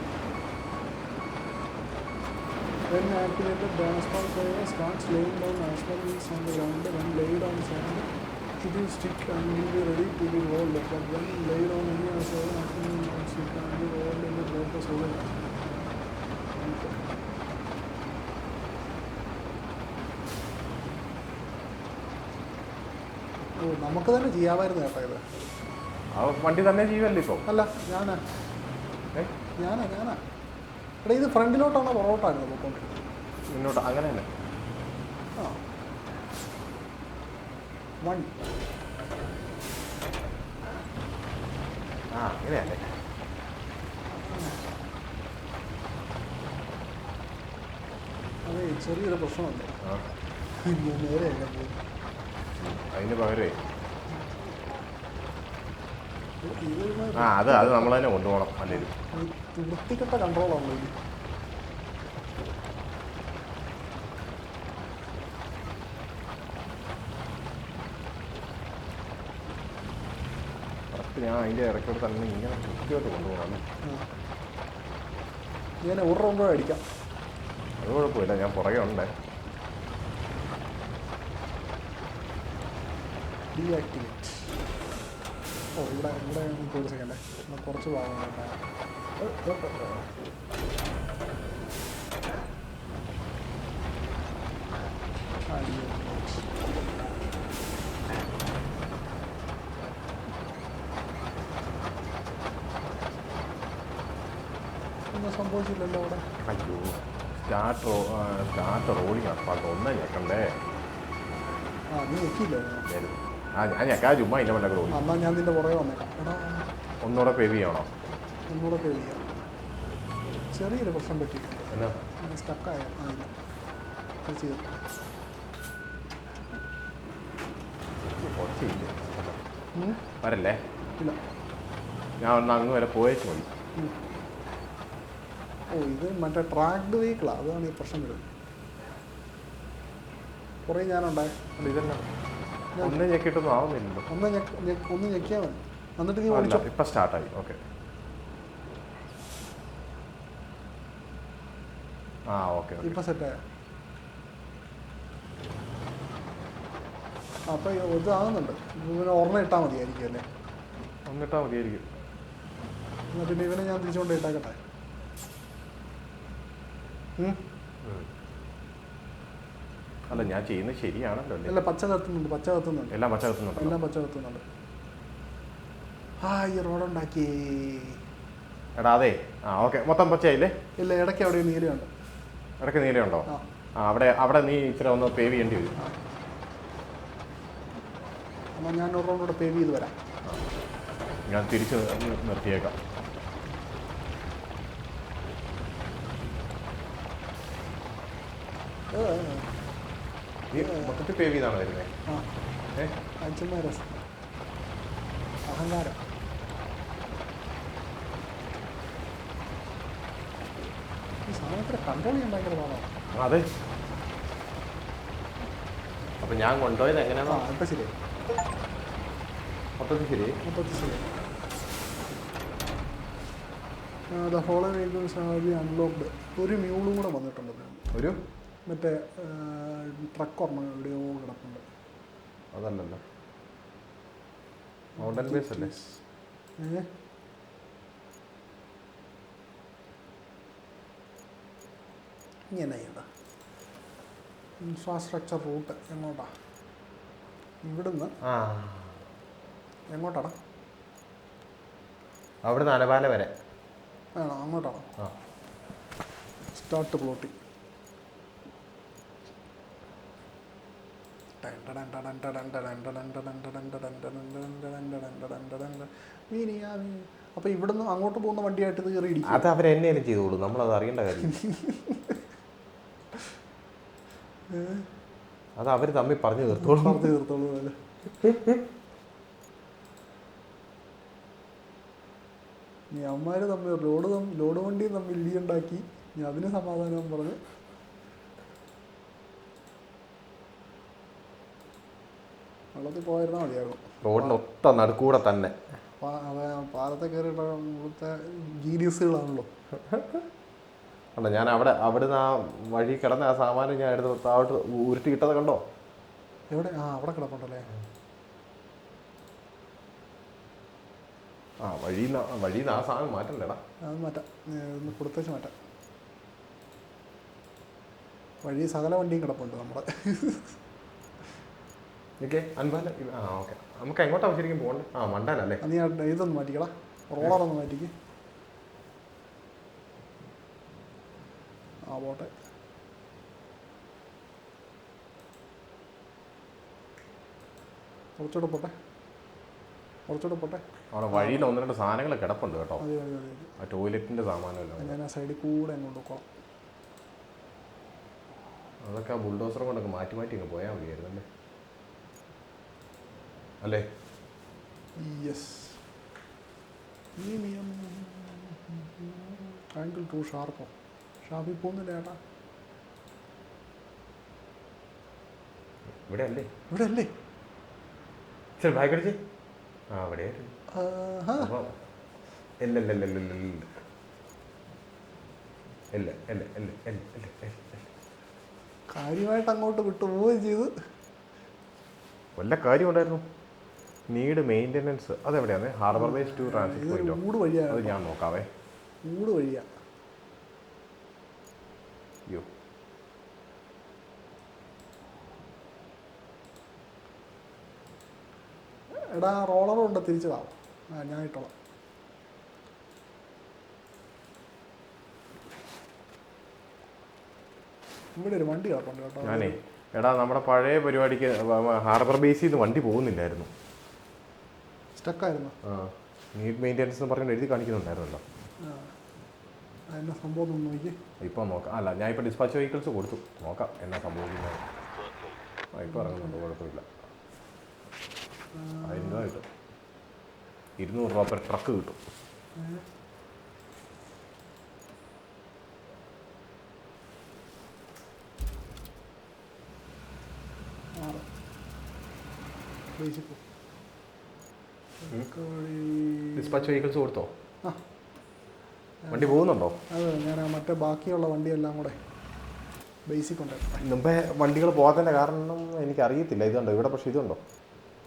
When activated, the asphalt driver starts laying down asphalt wheels on the ground. When laid on sand, it will stick and will be ready to be rolled. But when laid on any asphalt, asphalt will not stick and be rolled in the proper solid. നമുക്ക് തന്നെ ചെയ്യാമായിരുന്നു കേട്ടോ ഇത്. ആ വണ്ടി തന്നെ ചെയ്യുമല്ലേ ഇപ്പോൾ? അല്ല, ഞാനാ. എടാ, ഇത് ഫ്രണ്ടിലോട്ടാണോ പുറകോട്ടായിരുന്നു പോയിക്കൊണ്ടിരുന്നത്? മുന്നോട്ട് അങ്ങനെ തന്നെ. അങ്ങനെയല്ലേ? അതെ, ചെറിയൊരു പ്രശ്നമുണ്ട്. നേരെയല്ല പോയി. അതിന് പകരമേ അത് നമ്മൾ തന്നെ കൊണ്ടുപോകണം. അല്ലെങ്കിൽ വൃത്തികെട്ട കൺട്രോളാണല്ലോ ഇത്. കറക്റ്റ് ഞാൻ അതിൻ്റെ ഇടയ്ക്കോട് തന്നെ ഇങ്ങനെ കൃത്യമായിട്ട് കൊണ്ടുപോകണം. ഞാൻ ഒരു റൗണ്ട് അടിക്കാം. അത് കുഴപ്പമില്ല, ഞാൻ പുറകെ ഉണ്ട്. ഡീആക്ടിവേറ്റ്. ഇവിടെ ഒരു സെക്കൻഡ്, കുറച്ച് ഭാഗങ്ങളുണ്ട്. ഒന്നും സംഭവിച്ചില്ലല്ലോ അവിടെ. അയ്യോ, സ്റ്റാർട്ട് റോഡിങ് അപ്പാട്ട് ഒന്നും ഞെക്കണ്ടേ? നീ ഞെക്കിയില്ലേ? ഞാൻ ഞെക്കാ ചുമ്മാ ഇല്ല മറ്റേ റോഡ്. എന്നാൽ ഞാൻ നിന്റെ പുറകെ വന്നേക്കാം. എടാ, ഒന്നുകൂടെ പേ ചെയ്യണോ? ഒന്നുകൂടെ പേ ചെയ്യാം. ചെറിയൊരു പ്രശ്നം പറ്റിയിട്ടുണ്ട്. എന്നാ സ്റ്റക്കായ ചെയ്തു. വരല്ലേ? ഇല്ല, ഞാൻ ഒന്ന് അങ്ങ് വരെ പോയേച്ച് മതി. ഇത് മറ്റേ ട്രാക്ഡ് വെഹിക്കിളാണ്, അതാണ് ഈ പ്രശ്നം വരുന്നത്. കുറേ ഞാനുണ്ടായി. ഇതെല്ലാം ഒന്നും ഞെക്കിയിട്ടൊന്നും ആവുന്നില്ലല്ലോ. ഒന്ന് ഞെക്കിയാൽ മതി. എന്നിട്ട് നീ ഓടിച്ചോ. ഇപ്പം സ്റ്റാർട്ടായി. ഓക്കെ. ഓക്കെ. ഇപ്പം സെറ്റായ. അപ്പോൾ ഇത് ആകുന്നുണ്ട്. ഇവനെ ഓർമ്മ ഇട്ടാൽ മതിയായിരിക്കും അല്ലേ? ഒന്നിട്ടാൽ മതിയായിരിക്കും. എന്നാൽ പിന്നെ ഇവനെ ഞാൻ തിരിച്ചുകൊണ്ട് ഇട്ടാക്കട്ടെ. അല്ല, ഞാൻ ചെയ്യുന്നത് ശരിയാണല്ലോ അല്ലേ? അല്ല, പച്ച കത്തുന്നുണ്ട്. എല്ലാം പച്ച കത്തുന്നുണ്ട്. ഈ റോഡുണ്ടാക്കി. എടാ അതെ. ഓക്കെ, മൊത്തം പച്ചയായില്ലേ? ഇല്ല, ഇടയ്ക്ക് അവിടെ നീലയുണ്ട്. ഇടയ്ക്ക് നീലയുണ്ടോ? അവിടെ നീ ഇച്ചിരി ഒന്ന് പേവ് ചെയ്യേണ്ടി വരും. എന്നാൽ ഞാൻ ഒരു റൗണ്ട് കൂടെ പേവ് ചെയ്ത് വരാം. ഞാൻ തിരിച്ച് നിർത്തിയേക്കാം. നീ മൊത്തത്തിൽ പേവ് ചെയ്താണ് വരുന്നത്? രസം, അഹങ്കാരം. ഈ സാധനത്തിന് കൺട്രോൾ ചെയ്യാൻ ഭയങ്കര പാടാണ്. അതെ. അപ്പം ഞാൻ കൊണ്ടുപോയത് എങ്ങനെയാണോ? ഇപ്പം ശരി. മൊത്തത്തിൽ ശരി. The follow vehicles R B unlocked. ഒരു മ്യൂളും കൂടെ വന്നിട്ടുണ്ട്. ഒരു മറ്റേ ട്രക്ക് ഓർമ്മ എവിടെയോ കിടപ്പുണ്ട്. അതല്ലല്ലോ, മൗണ്ടൻ ബേസ് അല്ലേ? ഇങ്ങനെ ചെയ്യണ്ട. ഇൻഫ്രാസ്ട്രക്ചർ റൂട്ട് എങ്ങോട്ടാ? ഇവിടുന്ന് എങ്ങോട്ടാടാ? അവിടുന്ന് അലപാല വരെ ആണോ? അങ്ങോട്ടാണോ? Start plotting. അപ്പൊ ഇവിടുന്ന് അങ്ങോട്ട് പോകുന്ന വണ്ടിയായിട്ട് ഇത് കയറി ഇടിക്കും. അത് അവരെന്നേലും ചെയ്തോളൂ, നമ്മളത് അറിയേണ്ട കാര്യം. അത് അവർ തമ്മിൽ പറഞ്ഞു തീർത്തോളൂ. അല്ലേ? നീ അമ്മമാര് തമ്മിൽ ലോഡ് വണ്ടിയും തമ്മിൽ ഇടിയുണ്ടാക്കി. നീ അതിന് സമാധാനം പറഞ്ഞ് വെള്ളത്തിൽ പോയിരുന്നാൽ മതിയായിരുന്നു. റോഡിന് ഒത്ത നടുക്കൂടെ തന്നെ. പാലത്തെ കയറിയുള്ള ഇവിടുത്തെ ജീനിയസുകളാണല്ലോ. അല്ല, ഞാൻ അവിടുന്ന് ആ വഴി കിടന്ന ആ സാമാനം ഞാൻ എടുത്ത് താഴോട്ട് ഉരുട്ടി കിട്ടത് കണ്ടോ? എവിടെ? അവിടെ കിടപ്പുണ്ടല്ലേ. വഴിന്ന് ആ സാധനം മാറ്റണ്ടേടാ. അത് മാറ്റാം, ഒന്ന് കൊടുത്തേച്ച് മാറ്റാം. വഴി സകല വണ്ടിയും കിടപ്പുണ്ട് നമ്മുടെ. ഓക്കെ, അൻപാല. ഓക്കെ, നമുക്ക് എങ്ങോട്ടാണ് ശരിക്കും പോകണ്ടേ? മണ്ടാനല്ലേ? നീ ഇതൊന്ന് മാറ്റിക്കടാ, റോളറൊന്ന് മാറ്റിക്ക്. പോട്ടെ. കുറച്ചുകൂടെ പോട്ടെ. അവിടെ വഴിയിൽ 1-2 സാധനങ്ങൾ കിടപ്പുണ്ട് കേട്ടോ. അതെ. ആ ടോയ്ലറ്റിന്റെ സാമാനമല്ല. ഞാൻ ആ സൈഡിൽ കൂടെ അങ്ങോട്ട് പോകാം. അതൊക്കെ ആ ബുൾഡോസർ കൊണ്ടൊക്കെ മാറ്റി അങ്ങ് പോയാൽ മതിയായിരുന്നു അല്ലേ? യെസ്. ആംഗിൾ ടു ഷാർപ്പോ? ഷാപ്പിൽ പോകുന്നില്ല ചേട്ടാ. ഇവിടെ അല്ലേ? ശരി, ബാഗ് അടിച്ചേ. അവിടെ കാര്യമായിട്ട് അങ്ങോട്ട് വിട്ടുപോവുകയും ചെയ്ത്. വല്ല കാര്യം ഉണ്ടായിരുന്നു. നീഡ് മെയിൻ്റെനൻസ് അതെവിടെയാണ്? ഹാർബർ ബേസ് ടു ട്രാൻസിറ്റ് പോയിന്റോ? ഊട് വഴിയാണ്. അത് ഞാൻ നോക്കാവേ. ഊട് വഴിയാ. അയ്യോ, എടാ റോളറും ഉണ്ട്, തിരിച്ചതാവും. ഞാൻ ഇട്ടോളാം. ഇവിടെ ഒരു വണ്ടി കിടപ്പുണ്ട് കേട്ടോ. ഞാനേ നമ്മുടെ പഴയ പരിപാടിക്ക് ഹാർബർ ബേസിൽ നിന്ന് വണ്ടി പോകുന്നില്ലായിരുന്നു. സ്റ്റക്കായിരുന്നു. നീഡ് മെയിൻ്റെനൻസ് എന്ന് പറഞ്ഞ് എഴുതി കാണിക്കുന്നുണ്ടായിരുന്നല്ലോ. എന്നാ സംഭവം ഒന്ന് നോക്കി. ഇപ്പോൾ നോക്കാം. അല്ല, ഞാൻ ഇപ്പോൾ ഡിസ്പാച്ച് വെഹിക്കിൾസ് കൊടുത്തു. നോക്കാം എന്നാ സംഭവിക്കുന്നത്. ഇപ്പോൾ ഇറങ്ങുന്നുണ്ട്, കുഴപ്പമില്ല. 1000 രൂപ കിട്ടും. 200 രൂപ പെർ ട്രക്ക് കിട്ടും. ഡിസ്പാച്ച് വെഹിക്കിൾസ് കൊടുത്തോ? വണ്ടി പോകുന്നുണ്ടോ? അതെ, ഞാൻ മറ്റേ ബാക്കിയുള്ള വണ്ടിയെല്ലാം കൂടെ ബേസിക് ഉണ്ട്. മുമ്പേ വണ്ടികൾ പോകാത്തതിൻ്റെ കാരണം എനിക്കറിയത്തില്ല. ഇതുണ്ടോ ഇവിടെ? പക്ഷേ ഇതുണ്ടോ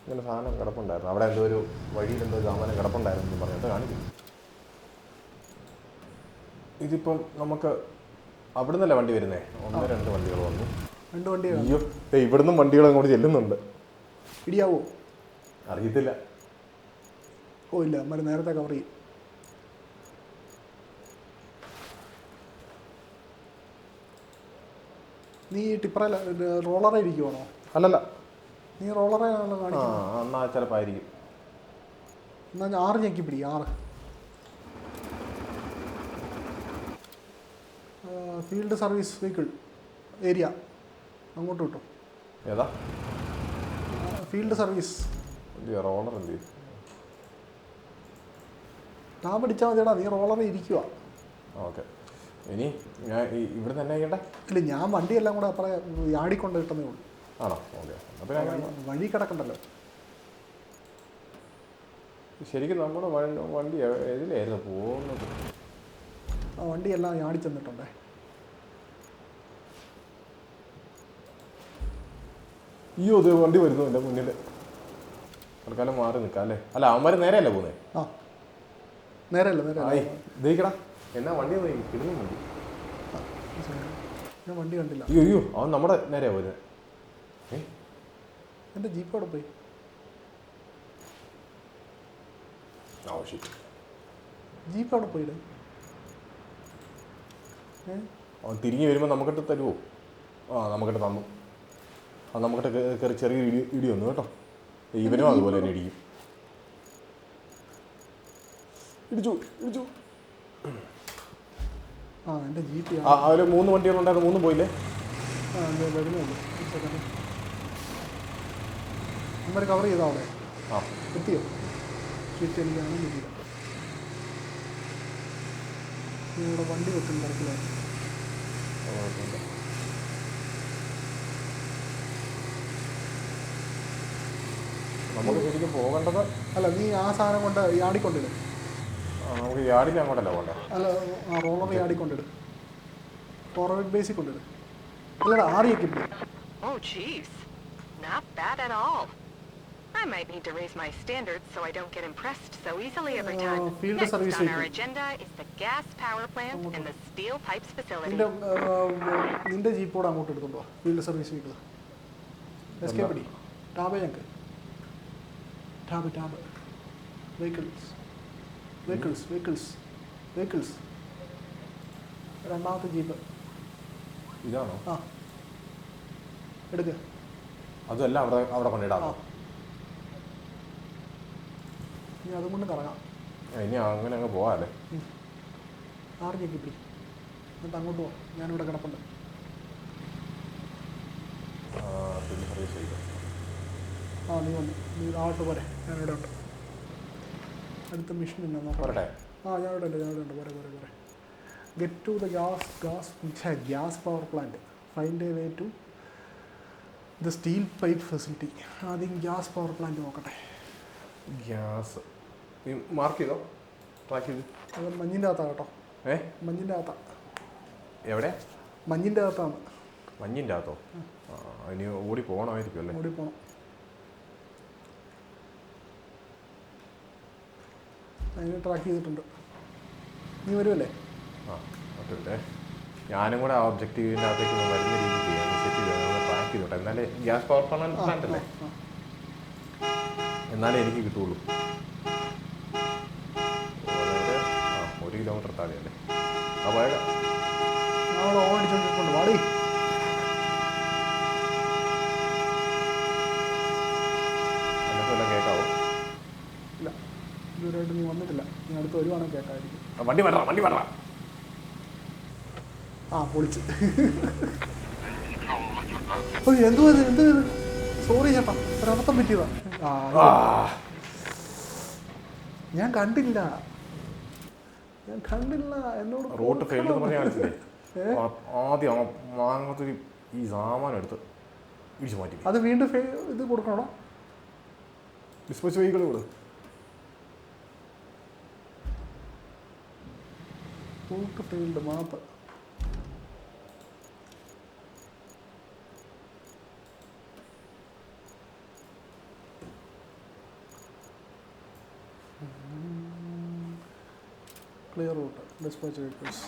ഇങ്ങനെ സാധനം കിടപ്പുണ്ടായിരുന്നു. അവിടെ എന്തോ ഒരു വഴിയിൽ എന്തോ സാധനം കിടപ്പുണ്ടായിരുന്നു എന്ന് പറഞ്ഞിട്ട് കാണിക്കും. ഇതിപ്പം നമുക്ക് അവിടെ നിന്നല്ലേ വണ്ടി വരുന്നേ? 1-2 വണ്ടികൾ വന്നു. 2 വണ്ടി. അയ്യോ, ഇവിടുന്ന് വണ്ടികൾ അങ്ങോട്ട് ചെല്ലുന്നുണ്ട്. ഇടിയാവോ? അറിയത്തില്ല. ഇല്ല, അമ്മ നേരത്തെ കവർ ചെയ്യും. നീ ടിപ്പറ റോളറെ ഇരിക്കുവാണോ? അല്ലല്ല, നീ റോളറെ കാണിക്കും. എന്നാ ചിലപ്പോൾ ആയിരിക്കും. എന്നാൽ 6 ഞെക്കി പിടി. 6 ഫീൽഡ് സർവീസ് വെഹിക്കിൾ ഏരിയ അങ്ങോട്ട് കിട്ടും. ഏതാ ഫീൽഡ് സർവീസ്? റോളർ എന്ത് ചെയ്യും? ഞാൻ പിടിച്ചാൽ മതിയടാ, നീ റോളറെ ഇരിക്കുക. ഓക്കെ, ഇനി ഞാൻ ഇവിടെ തന്നെ ചെയ്യണ്ടേ? ഇല്ല, ഞാൻ വണ്ടിയെല്ലാം കൂടെ അപ്പറേ യാടിക്കൊണ്ട് കിട്ടുന്നേ ഉള്ളൂ. ആണോ? ഓക്കെ, അപ്പോൾ വഴി കിടക്കണ്ടല്ലോ. ശരിക്കും നമ്മുടെ വണ്ടി ഇതിലായിരുന്നു പോകുന്നത്. ആ വണ്ടിയെല്ലാം യാടി ചെന്നിട്ടുണ്ടേ. അയ്യോ, അത് വണ്ടി വരുന്നു എൻ്റെ മുന്നിൽ. തൽക്കാലം മാറി നിൽക്കാം അല്ലേ? അല്ല, അവന്മാർ നേരെയല്ലേ പോകുന്നത്? നേരെയല്ല. ആയി ദഹിക്കടാ. എന്നാ വണ്ടി കിടന്നു വണ്ടി. ഞാൻ വണ്ടി കണ്ടില്ല. അയ്യോ അയ്യോ അവൻ നമ്മുടെ നേരെയാ പോയത്. എൻ്റെ ജീപ്പ് അവിടെ പോയി. ജീപ്പ് അവിടെ പോയില്ലേ? അവൻ തിരിഞ്ഞ് വരുമ്പോൾ നമുക്കിട്ട് തരുമോ? നമുക്കിട്ട് തന്നു. നമുക്കിട്ട് കയറി ചെറിയൊരു ഇടി വന്നു കേട്ടോ. ഇവനും അതുപോലെ തന്നെ ഇടിക്കും. ഇടിച്ചു. എൻ്റെ ജീപ്പ് അതിൽ 3 വണ്ടികളുണ്ടായിരുന്നു, 3 പോയില്ലേ? വരുന്നുള്ളൂ. നമ്മൾ കവർ ചെയ്തോ അവിടെ? എത്തിയോ? ഷീറ്റ് എനിക്കാണ് കിട്ടിയില്ല. ഇവിടെ വണ്ടി വെക്കുന്ന തിരക്കിലാണ്. നമുക്ക് ശരിക്കും പോകേണ്ടത് അല്ല, നീ ആ സാധനം കൊണ്ട് യാടിക്കൊണ്ടിടും. നമുക്ക് യാർഡിന് അങ്ങോട്ടല്ല പോകണ്ടേ? അല്ല, റോളർ യാടിക്കൊണ്ടിടും. ഫോർവേഡ് ബേസിൽ കൊണ്ടിടും. അല്ലടാ, ആറിയൊക്കെ ഇപ്പം. Oh, jeez. Not bad at all. I might need to raise my standards so I don't get impressed so easily every time. Field Next service on our vehicle. agenda is the gas power plant and the steel pipes facility. നിന്റെ ജീപ്പോടെ അങ്ങോട്ട് എടുത്തുണ്ടോ? Field service vehicle. എസ്കേപ്പ് അടി. ടാബ് ഞങ്ങൾക്ക്. ടാബ്. വെഹിക്കിൾസ്. രണ്ടാമത്തെ ജീപ്പ്. ഇതാണോ? എടുക്കുക. അതല്ല, അവിടെ കൊണ്ടിടാം. ഇനി അതും കൊണ്ട് കറങ്ങാം. ഇനി അങ്ങനെ അങ്ങ് പോവാല്ലേ? ആറിഞ്ഞ കിട്ടി. എന്നിട്ട് അങ്ങോട്ട് പോവാം. ഞാനിവിടെ കിടപ്പുണ്ട്. നീ വന്നു. നീ ആവട്ടെ പോരെ. ഞാനിവിടെ ഉണ്ട്. അടുത്ത മിഷൻ എന്നാ നോക്കട്ടെ. ഞാനിവിടെ ഉണ്ട്. പോരെ. Get to the gas power plant. Find a way to the steel pipe facility. ആദ്യം ഗ്യാസ് പവർ പ്ലാന്റ് നോക്കട്ടെ. ഗ്യാസ് മാർക്ക് ചെയ്തോ? ട്രാക്ക് ചെയ്ത്. അത് മഞ്ഞിൻ്റെ അകത്താണ് കേട്ടോ. മഞ്ഞിൻ്റെ അകത്താണ്. എവിടെ? മഞ്ഞിൻ്റെ അകത്താണ്. മഞ്ഞിൻ്റെ അകത്തോ? ഇനി ഓടി പോകണമായിരിക്കും അല്ലേ? ഓടി പോകണം. അതിന് ട്രാക്ക് ചെയ്തിട്ടുണ്ട്. നീ വരുമല്ലേ? പറ്റേ. ഞാനും കൂടെ ആ ഒബ്ജക്റ്റീവിൻ്റെ അകത്തേക്ക് വരുന്ന രീതിക്ക് സെറ്റ് ചെയ്ത് ട്രാക്ക് ചെയ്തോട്ടെ. എന്നാലേ ഗ്യാസ് പവർ പ്ലാന്റ് അല്ലേ? എന്നാലേ എനിക്ക് കിട്ടുള്ളൂ. 1 കിലോമീറ്റർ താഴെയല്ലേ? പോയേക്കാം. അവിടെ ഓൺ അടിച്ചോണ്ടിരിപ്പുണ്ട്. വാടി. എന്നൊക്കെ വല്ലതും കേൾക്കാവോ? ഇല്ല, ഇതുവരെയായിട്ട് നീ വന്നിട്ടില്ല. നീ അടുത്ത് വരുവാണെങ്കിൽ കേൾക്കാമായിരിക്കും. വണ്ടി വേണ്ട. പൊളിച്ച്. എന്ത് സോറി ചേട്ടാ, ഒരബദ്ധം പറ്റിയതാ. ഞാൻ കണ്ടില്ല. എന്നോട് റൂട്ട് ഫെയിൽഡ് എന്ന് പറഞ്ഞാൽ മനസ്സിലായി. ആദ്യം മാങ്ങത്തൊരു ഈ സാമാനം എടുത്ത് ഇടിച്ചു മാറ്റി. അത് വീണ്ടും ഇത് കൊടുക്കണോ? ഡിസ്പോസ് വെഹിക്കിൾ കൊടു. Route failed map. Clear route. Dispatch vehicles.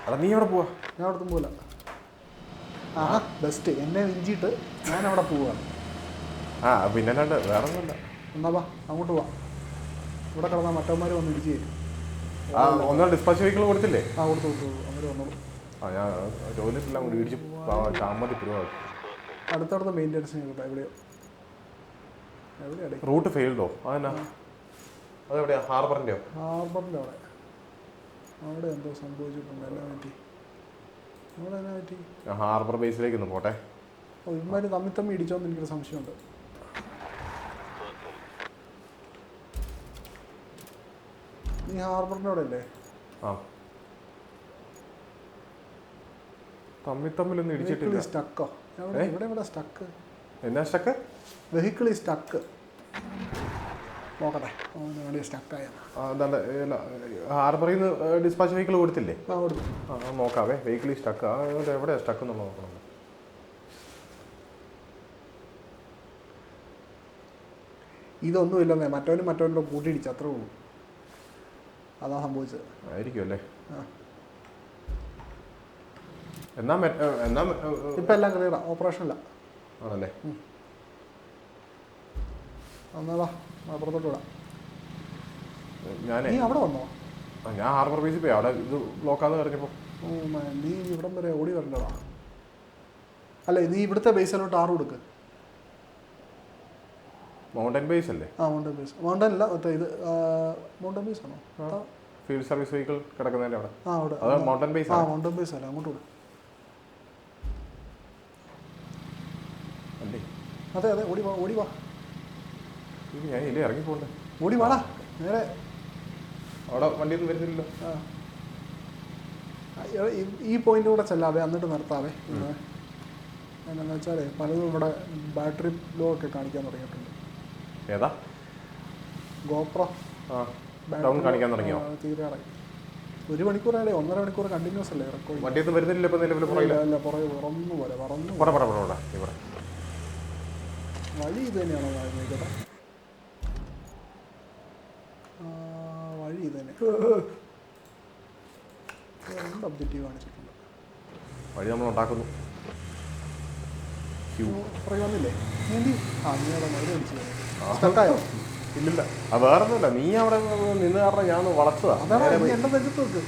അതാ നീ എവിടെ പോവാ? ഞാൻ അവിടുത്തെ പോവില്ല. ബെസ്റ്റ്. എന്നെ വിഞ്ചിട്ട് ഞാൻ അവിടെ പോവുകയാണ്. പിന്നെ വേറെ ഒന്നുമില്ല. എന്നാ വാ, അങ്ങോട്ട് പോവാം. ഇവിടെ കിടന്നാൽ മറ്റന്മാർ വന്ന് ഇടിച്ച് തരും. ഒന്നും ഡിസ്പാച്ച് വെഹിക്കിൾ കൊടുത്തില്ലേ? കൊടുത്തു. അവർ വന്നോളൂ. ഞാൻ ടോയ്ലറ്റെല്ലാം കൂടി ഇടിച്ച് ചാമ്പത്തി പുരവാക്കി. അടുത്തടുത്ത മെയിൻ്റെനൻസിന് കേട്ടോ. എവിടെയാണ് റൂട്ട് ഫെയിൽഡോ? അതെവിടെയാ? ഹാർബറിൻ്റെ അവിടെ എന്തോ സംഭവിച്ചിട്ടുണ്ട്. എന്നാ പറ്റി? ഹാർബർ ബേസിലേക്ക് ഒന്ന് പോട്ടെ. ഇവന്മാർ തമ്മി ഇടിച്ചോന്ന് എനിക്കൊരു സംശയമുണ്ട്. നീ ഹാർബറിൻ്റെ അവിടെ അല്ലേ? തമ്മിലൊന്നും ഇടിച്ചിട്ടില്ല. സ്റ്റക്കോ? ഇവിടെ സ്റ്റക്ക്. എന്നാ സ്റ്റക്ക്? Vehicle stuck. നോക്കട്ടെ. സ്റ്റക്കായ ഹാർബറിൽ നിന്ന് ഡിസ്പാച്ച് വെഹിക്കിൾ കൊടുത്തില്ലേ? കൊടുത്തു. നോക്കാവേ. Vehicle stuck. എവിടെയാ സ്റ്റക്ക് എന്നുള്ളത് നോക്കണം. ഇതൊന്നുമില്ലെന്നേ. മറ്റവൻ്റെ കൂട്ടിയിടിച്ച് അത്രേ ഉള്ളൂ. അതാ സംഭവിച്ചത്. ആയിരിക്കും അല്ലേ? എന്നാ ഇപ്പം എല്ലാം ക്ലിയറാണ്, ഓപ്പറേഷനില്ല. ആണല്ലേ? എന്നാ അപ്പുറത്തോട്ട് വിടാം. ഞാനേ നീ അവിടെ വന്നോ? ഞാൻ ഹാർബർ ബീച്ചിൽ പോയി, അവിടെ ഇത് ബ്ലോക്കാന്ന് പറഞ്ഞപ്പോൾ. നീ ഇവിടം വരെ ഓടി വരണ്ടടാ. അല്ലേ നീ ഇവിടുത്തെ ബേസിലോട്ട് ആറ് കൊടുക്ക്. മൗണ്ടൻ ബേസ് അല്ലേ? Mountain base. മൗണ്ടൻ അല്ല, മറ്റേ ഇത് മൗണ്ടൻ ബേസ് ആണോ? ഫീൽഡ് സർവീസ് വെഹിക്കിൾ കിടക്കുന്നതിൻ്റെ അവിടെ. അവിടെ അത് മൗണ്ടൻ ബേസ്. മൗണ്ടൻ ബേസ് അല്ല, അങ്ങോട്ട് വിടും. അല്ലേ? അതെ ഓടി വാ, ഓടി വാ. ഞാൻ ഇല്ലേ ഇറങ്ങിപ്പോണ്ടേ? ഓടി വാടാ നേരെ. അവിടെ വണ്ടിയൊന്നും വരുന്നില്ലല്ലോ. ഈ പോയിന്റ് കൂടെ ചെല്ലാവേ, എന്നിട്ട് നിർത്താവേ. എന്നാന്ന് വെച്ചാലേ പലതും ഇവിടെ ബാറ്ററി ലോ ഒക്കെ കാണിക്കാൻ തുടങ്ങിയിട്ടുണ്ട്. ഏതാ? ഗോപ്രോ ഡൗൺ കാണിക്കാൻ തുടങ്ങിയോ? തീരാറായി. 1 മണിക്കൂറായി, 1.5 മണിക്കൂർ കണ്ടിന്യൂസ് അല്ലേ റെക്കോർഡ്. വണ്ടിയൊന്നും വരുന്നില്ല ഇപ്പം നിലവിൽ? അല്ല, പുറകെ പറന്നു പോലെ പറന്നു. ഇവിടെ വഴി ഇത് തന്നെയാണോ നോക്കട്ടെ? വഴി ഇത് തന്നെ. 2 ഒബ്ജക്റ്റീവ് കാണിച്ചിട്ടുണ്ട്. വഴി നമ്മൾ ഉണ്ടാക്കുന്നു. പുറകെ വന്നില്ലേ? നീ അവിടെ മരുന്ന് അടിച്ചു ഇല്ലില്ല, അത് വേറെ ഒന്നുമില്ല. നീ അവിടെ നിന്ന് കാരണം ഞാൻ വളച്ചതാ. അതാണ് എന്നെ നെഞ്ചത്ത് നോക്ക്.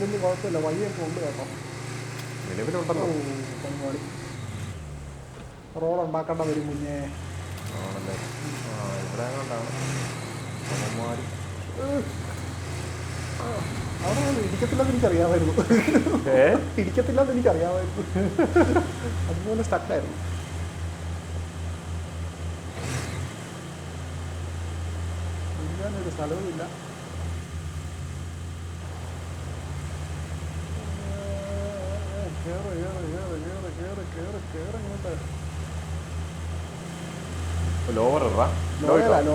വലിയ കുഴപ്പമില്ല, വഴിയൊക്കെ ഉണ്ട് കേട്ടോ. നിലവിലുണ്ടല്ലോ പണിപാടി. റോഡ് ഉണ്ടാക്കേണ്ട വരും കുഞ്ഞേ. ആണല്ലേ? ഇവിടെ കൊണ്ടാണ് അവിടെ ഇടിക്കത്തില്ലെന്ന് എനിക്കറിയാമായിരുന്നു. ഇടിക്കത്തില്ലെന്ന് എനിക്കറിയാമായിരുന്നു. അതുപോലെ സ്റ്റക്കായിരുന്നു. ഇരിക്കാനൊരു സ്ഥലവുമില്ല. ലോവർ ലോയലാണ്.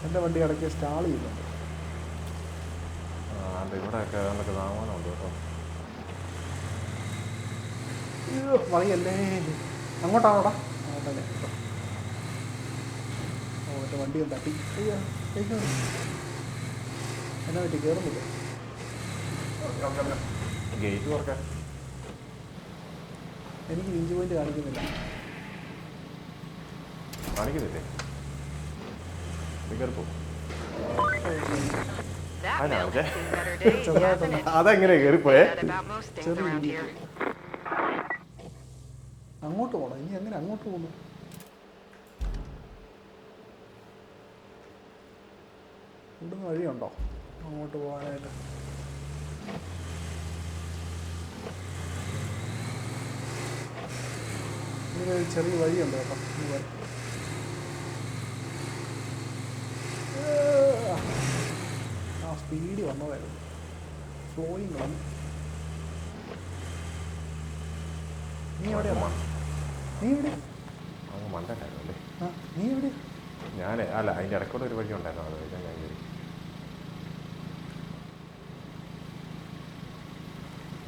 എൻ്റെ വണ്ടി ഇടയ്ക്ക് സ്റ്റാൾ ചെയ്യുന്നുണ്ട്. ഇവിടെയൊക്കെ നമുക്ക് താമസമുണ്ട് കേട്ടോ. വഴിയല്ലേ അങ്ങോട്ടാണോടാ? അങ്ങോട്ടല്ലേ. മറ്റേ വണ്ടിയും തട്ടി. എന്നാ പറ്റി? കയറുന്നില്ല. ഗേറ്റ് തുറക്കാൻ എനിക്ക് ഇഞ്ച് പോയിന്റ് കാണിക്കുന്നില്ല. കാണിക്കുന്നില്ലേ? കയറിപ്പോ. That milk has seen better days, hasn't it? അതെങ്ങനെ കയറിപ്പോയേ? Said about most things around here. അങ്ങോട്ട് പോകണം. ഇനി എങ്ങനെ അങ്ങോട്ട് പോകുന്നു? ഇവിടുന്ന് വഴിയുണ്ടോ അങ്ങോട്ട് പോകാനായിട്ട്? ഇതിനൊരു ചെറിയ വഴിയുണ്ട് കേട്ടോ. സ്പീഡിൽ വന്നതായിരുന്നു. ഫ്ലോയിങ് വന്നു. നീ എവിടെയാ? നീ എവിടെ? അങ്ങ് മണ്ടക്കാരല്ലേ? നീ എവിടെ? ഞാൻ അല്ല, അതിൻ്റെ ഇടയ്ക്കൂടെ ഒരു വഴി ഉണ്ടായിരുന്നു. അത് കഴിഞ്ഞാൽ ഞാൻ കയറി.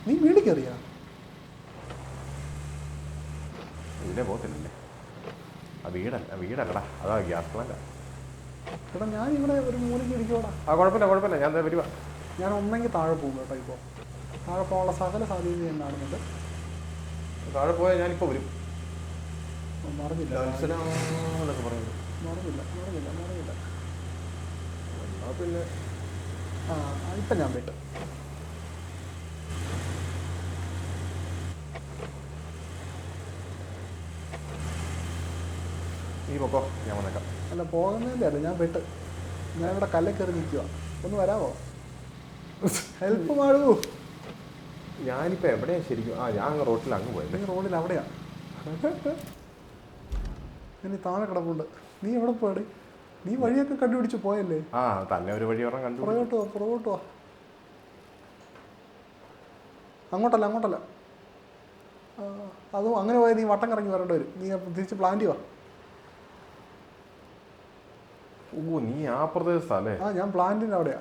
നീ വീട്ടിൽ കയറിയാ? ഇതിലേ പോകത്തില്ലല്ലേ? വീടല്ലടാ, അതാ ഗ്യാസ് പ്ലാന്റാ. എടാ ഞാൻ ഇവിടെ ഒരു മൂലയ്ക്ക് ഇരിക്കോടാ. കുഴപ്പമില്ല, ഞാൻ വരുവാ. ഞാൻ ഒന്നെങ്കിൽ താഴെ പോകും കേട്ടോ. ഇപ്പോൾ താഴെ പോകാനുള്ള സകല സാധ്യത ഞാൻ കാണുന്നുണ്ട്. താഴെ പോയാൽ ഞാനിപ്പോൾ വരും. മറന്നില്ല. എന്നൊക്കെ പറയുന്നത് മറന്നില്ല. പിന്നെ ഇപ്പം ഞാൻ വിട്ടു. നീ പൊക്കോ, ഞാൻ വന്നേക്കാം. അല്ല പോകുന്നതിൻ്റെ അല്ല, ഞാൻ വിട്ട്. ഞാൻ ഇവിടെ കല്ലിൽ കയറി നിൽക്കുക. ഒന്ന് വരാമോ? ഹെൽപ്പ് മാടൂ. ഞാനിപ്പോൾ എവിടെയാ ശരിക്കും? ഞാൻ അങ്ങ് റോട്ടിൽ അങ്ങ് പോയത്. നീ റോഡിൽ അവിടെയാണ്. ഇനി താഴെ കിടപ്പുണ്ട്. നീ എവിടെ പോയടേ? നീ വഴിയൊക്കെ കണ്ടുപിടിച്ച് പോയല്ലേ? തന്നെ ഒരു വഴി പറഞ്ഞാൽ കണ്ടു. പുറകോട്ട് വാ. അങ്ങോട്ടല്ല. അതും അങ്ങനെ പോയാൽ നീ വട്ടം കറങ്ങി വരേണ്ടി വരും. നീ തിരിച്ച് പ്ലാന്റ് വാ. നീ ആ പ്രദേശത്തല്ലേ? ഞാൻ പ്ലാന്റിൻ്റെ അവിടെയാ.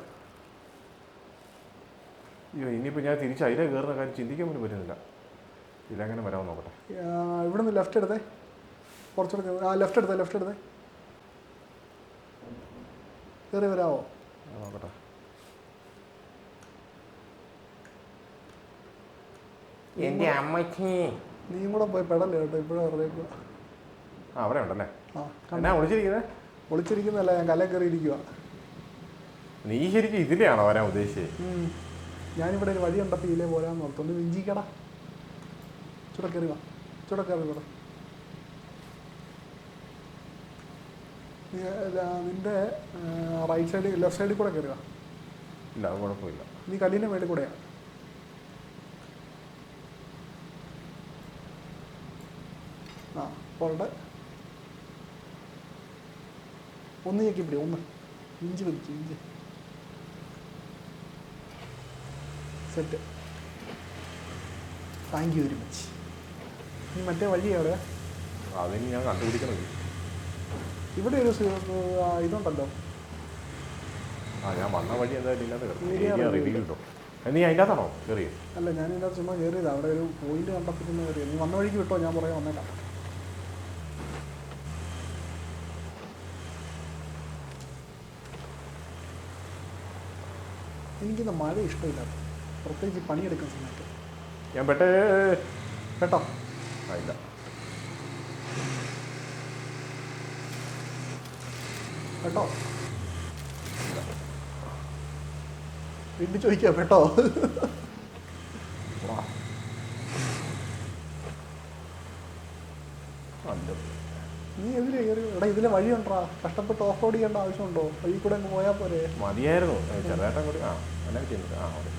അയ്യോ ഇനിയിപ്പോൾ ഞാൻ തിരിച്ച് അതിലെ കയറുന്ന കാര്യം ചിന്തിക്കാൻ പോലും പറ്റുന്നില്ല. ഇതിലെങ്ങനെ വരാമെന്ന് നോക്കട്ടെ. ഇവിടുന്ന് ലെഫ്റ്റ് എടുത്തേ, കുറച്ചുകൂടെ ലെഫ്റ്റ് എടുത്തേ കയറി വരാമോ? നോക്കട്ടെ. എൻ്റെ അമ്മയ്ക്ക് നീയും കൂടെ പോയി പെടല്ലേ കേട്ടോ, ഇപ്പോഴും അറിയിക്കുക. അവിടെ ഉണ്ടല്ലേ? ആ എന്നാ വിളിച്ചിരിക്കുന്നത്? ഒളിച്ചിരിക്കുന്നല്ല, ഞാൻ കല കയറി ഇരിക്കുക. നീ ശരിക്കും ഇതിലെയാണോ വരാൻ ഉദ്ദേശിച്ചത്? ഞാനിവിടെ ഒരു വഴി ഉണ്ടപ്പോൾ ഇതിലേ പോരാന്ന് ഓർത്തൊന്ന് വിഞ്ചിക്കടാ. ചൂടെ കയറി വാ, ചൂടെ കയറി കൂടെ. നിന്റെ റൈറ്റ് സൈഡിൽ ലെഫ്റ്റ് സൈഡിൽ കൂടെ കയറുക. ഇല്ല അത് കുഴപ്പമില്ല. നീ കല്ലിൻ്റെ മേളിൽ കൂടെയാണ്. ആ പോട്ടെ, ഒന്ന് ഞെക്കി പിടി, ഒന്ന് ഇഞ്ച് പിടിച്ചു, inch set. Thank you very much. നീ മറ്റേ വഴി എവിടെ? അതിന് ഞാൻ കണ്ടുപിടിക്കണം. ഇവിടെ ഒരു ഇതുണ്ടല്ലോ. ഞാൻ വന്ന വഴി എന്തായാലും ഇല്ലാതെ റിവ്യൂ കിട്ടും. നീ അതിൻ്റെ അകത്താണോ കയറിയത്? അല്ല, ഞാൻ ഇതിൻ്റെ ചുമ്മാ കയറിയത്. അവിടെ ഒരു പോയിന്റ് കണ്ടപ്പോൾ തന്നെ കയറിയത്. നീ വന്ന വഴിക്ക് വിട്ടോ, ഞാൻ പറയാൻ വന്നേക്കാം. എനിക്കിന്ന് മഴ ഇഷ്ടമില്ല, പ്രത്യേകിച്ച് പണിയെടുക്കുന്ന സമയത്ത്. ഞാൻ കേട്ടോ? ഇല്ല കേട്ടോ? വീണ്ടും ചോദിക്കാം കേട്ടോ? നീ എതിരെ കയറി? എടാ ഇതിലെ വഴിയുണ്ടാ, കഷ്ടപ്പെട്ട് ഓഫ് റോഡ് ചെയ്യേണ്ട ആവശ്യമുണ്ടോ? വഴി കൂടെ അങ്ങ് പോയാൽ പോരെ? മതിയായിരുന്നു. ചെറുതായിട്ടും കൂടി എന്നാ ചെയ്യുന്നത്. അവിടെ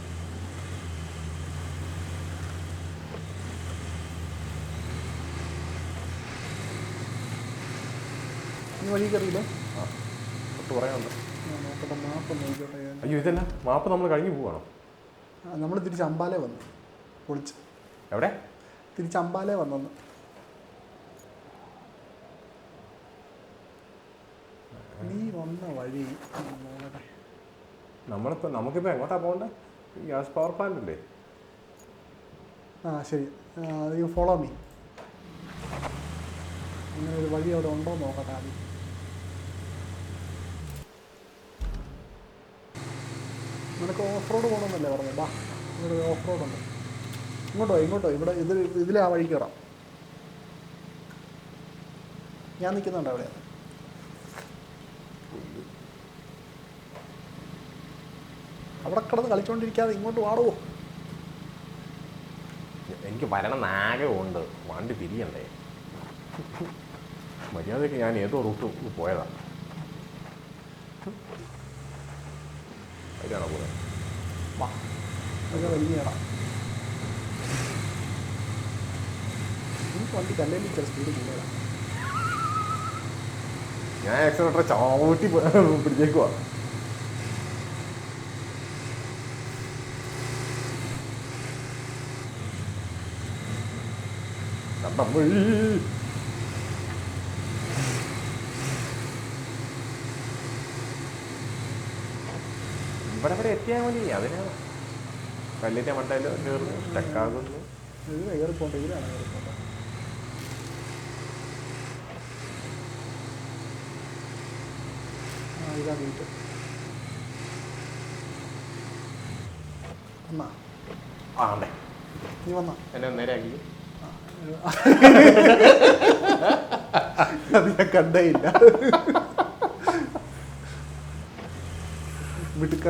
നീ വഴി കയറിയില്ലേ? തൊട്ട് പറയാനുണ്ട്. നോക്കട്ടെ, മാപ്പ് നോക്കിക്കോട്ടെ. അയ്യോ ഇതല്ല മാപ്പ്, നമ്മൾ കഴിഞ്ഞു പോവാണോ? നമ്മൾ തിരിച്ച് അമ്പാലേ വന്നു, പൊളിച്ച്. എവിടെ? തിരിച്ച് അമ്പാലേ വന്നെന്ന്. നീ വന്ന വഴി നോക്കട്ടെ. നമുക്കിപ്പോൾ എങ്ങോട്ടാ പോകണ്ടേ? ഗ്യാസ് പവർ പ്ലാന്റ് അല്ലേ? ശരി, യു ഫോളോ മീ. അങ്ങനെ ഒരു വഴി അവിടെ ഉണ്ടോ നോക്കട്ടെ ആദ്യം. നിനക്ക് ഓഫ് റോഡ് പോകണമെന്നല്ലേ പറഞ്ഞത്? ബാ, ഇവിടെ ഓഫ് റോഡ് ഉണ്ട്. ഇങ്ങോട്ടോ ഇവിടെ ഇതിലെ ആ വഴി കയറാം. ഞാൻ നിൽക്കുന്നുണ്ട് അവിടെ. അവിടെ കിടന്ന് കളിച്ചോണ്ടിരിക്കാതെ ഇങ്ങോട്ട് വാടുവോ? എനിക്ക് വരണം ആഗ്രഹമുണ്ട്. വണ്ടി തിരിയണ്ടേ? മര്യാദയ്ക്ക് ഞാൻ ഏതോ റൂട്ട് പോയതാ. അതിലാണോ പോയത്? വാ, അതൊക്കെ വലിയ ഇടാം. എനിക്ക് വണ്ടി കല്ലേലും ചില സ്പീഡ് കൂടുതലാണ്. ഞാൻ ആക്സിഡൻറ്റ് ചവിട്ടി പിടിച്ചേക്കുവാ. ഇവിടെ വരെ എത്തിയാൽ മതി. അതിനാണ് കല്ലിൻ്റെ മണ്ടയിൽ കയറുന്നു, സ്റ്റക്കാകുന്നു. ഇത് കയറിപ്പോട്ടെ, ഇതിലാണ് കയറിപ്പോട്ടെ. ഇതാ ഗേറ്റ്. വന്നാ? ആണ്ടേ നീ വന്നാ? എന്നെ നേരെ ആക്കി. അത് ഞാൻ കണ്ടേയില്ല. മിടുക്ക.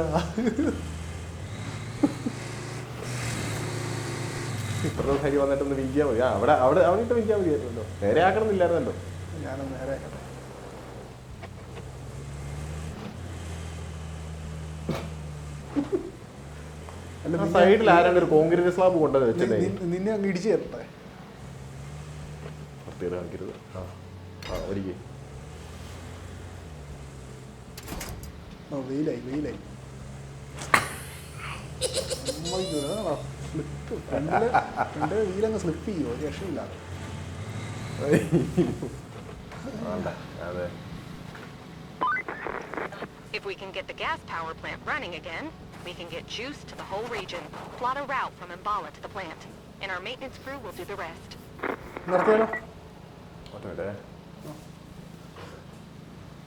ഇത്ര ശരി വന്നിട്ടൊന്ന് വിഞ്ചിയാൽ മതി. അവിടെ അവനിട്ട് വിഞ്ചിയാൽ മതിയായിരുന്നല്ലോ. നേരെ ആക്കണമെന്നില്ലായിരുന്നല്ലോ. ഞാനൊന്ന് നേരെ ആക്കട്ടെ. സൈഡിൽ ആരാണ്ട് ഒരു കോൺക്രീറ്റ് സ്ലാബ് കൊണ്ടുവന്ന് വെച്ചതേ. നിന്നെ അങ്ങ് ഇടിച്ചു തരട്ടെ? കാണിക്കരുത്. ഒരിക്കൽ വെയിലായി. വീലങ്ങ് സ്ലിപ്പ് ചെയ്യുമോ? ഒരു രക്ഷയില്ല. If we can get the gas power plant running again, We can get juice to the whole region, plot a route from Mbala to the plant, and our maintenance crew will do the rest. നിർത്തിയാലോ? മറ്റേ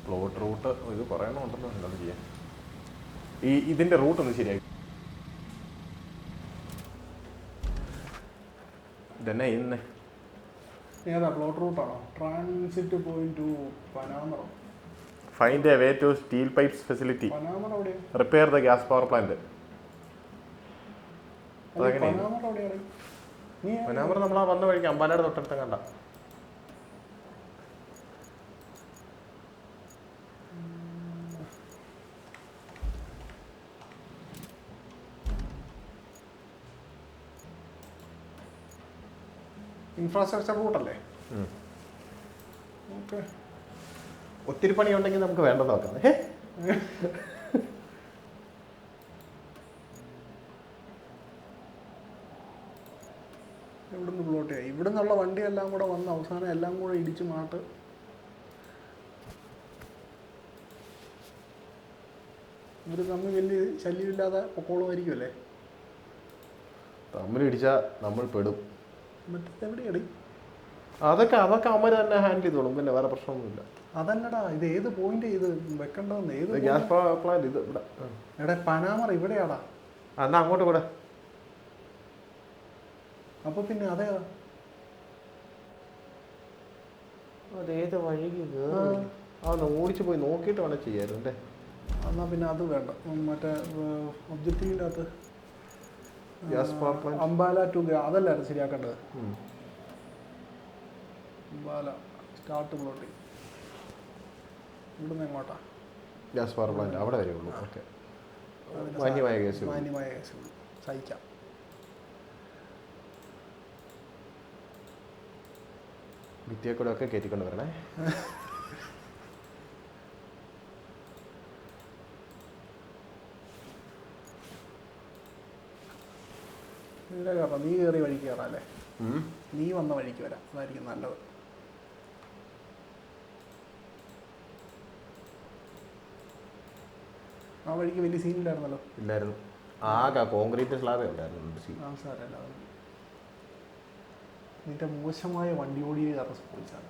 പ്ലോട്ട് റൂട്ട് ഇത് കുറേ എണ്ണം ഉണ്ടല്ലോ, എന്താണ് ചെയ്യാൻ? ഇതിൻ്റെ റൂട്ട് ഒന്ന് ശരിയാക്കി ഇതന്നെ ഇന്ന് ഏതാ പ്ലോട്ട് റൂട്ടാണോ? ട്രാൻസിറ്റ് പോയിന്റ് ടു പനാമറോ? Find a way to steel pipes facility, പനാമറ എവിടെയാ? Repair the gas power plant. പനാമറ എവിടെയാണ്? പനാമറ നമ്മളാ വന്ന വഴിക്ക് അമ്പാലയുടെ തൊട്ടടുത്ത് കണ്ട. ഇൻഫ്രാസ്ട്രക്ചർ റൂട്ടല്ലേ? ഓക്കെ. ഒത്തിരി പണിയുണ്ടെങ്കിൽ നമുക്ക് വേണ്ടത് നോക്കാം. ഇവിടുന്ന് പ്ലോട്ട് ചെയ്യാം. ഇവിടെ നിന്നുള്ള വണ്ടിയെല്ലാം കൂടെ വന്ന് അവസാനം എല്ലാം കൂടെ ഇടിച്ച് മാട്ട്. ഇവർ തമ്മിൽ വലിയ ശല്യമില്ലാതെ പൊക്കോളുമായിരിക്കും അല്ലേ? തമ്മിലിടിച്ചാൽ നമ്മൾ പെടും. മറ്റേ എവിടെയാടി? അതൊക്കെ അവന്മാർ തന്നെ ഹാൻഡിൽ ചെയ്തോളും, പിന്നെ വേറെ പ്രശ്നമൊന്നുമില്ല. അതല്ലടാ, ഇത് ഏത് പോയിന്റ് ചെയ്ത് വെക്കണ്ടെന്ന്? ഏത് ഗ്യാസ് പവർ പ്ലാന്റ് ഇത് ഇവിടെ. എടാ പനാമറ ഇവിടെയാടാ. എന്നാ അങ്ങോട്ട് കൂടെ. അപ്പൊ പിന്നെ അതേതാ? അതേത് വഴിക്ക് ഓടിച്ചു പോയി നോക്കിയിട്ട് വേണം ചെയ്യാറുണ്ട്. എന്നാ പിന്നെ അത് വേണ്ട. മറ്റേ ഒബ്ജക്റ്റീവിൻ്റെ അകത്ത് gas power plant Ambala to അതല്ലായിരുന്നു ശരിയാക്കേണ്ടത്. അംബാല സ്റ്റാർട്ട് പ്ലോട്ടിങ് ഇവിടുന്ന് എങ്ങോട്ടാ? ഗ്യാസ് പവർ പ്ലാന്റ് അവിടെ വരെയുള്ളൂ. ഓക്കെ, മാന്യമായ കേസ്. മാന്യമായ കേസുകൾ സഹിക്കാം. ഭിത്തിയെ കൂടെ ഒക്കെ കയറ്റിക്കൊണ്ട് വരണേ. ഇതിലെ കയറാം. നീ കയറി വഴിക്ക് കയറാം അല്ലേ? നീ വന്ന വഴിക്ക് വരാം, അതായിരിക്കും നല്ലത്. ആ വഴിക്ക് വലിയ സീനില്ലായിരുന്നല്ലോ. ഇല്ലായിരുന്നു, ആകെ കോൺക്രീറ്റ് സ്ലാബേ ഉണ്ടായിരുന്നു. ആ സാരല്ല, നിന്റെ മോശമായ വണ്ടി ഓടിയ കാരണം സംഭവിച്ചാണ്.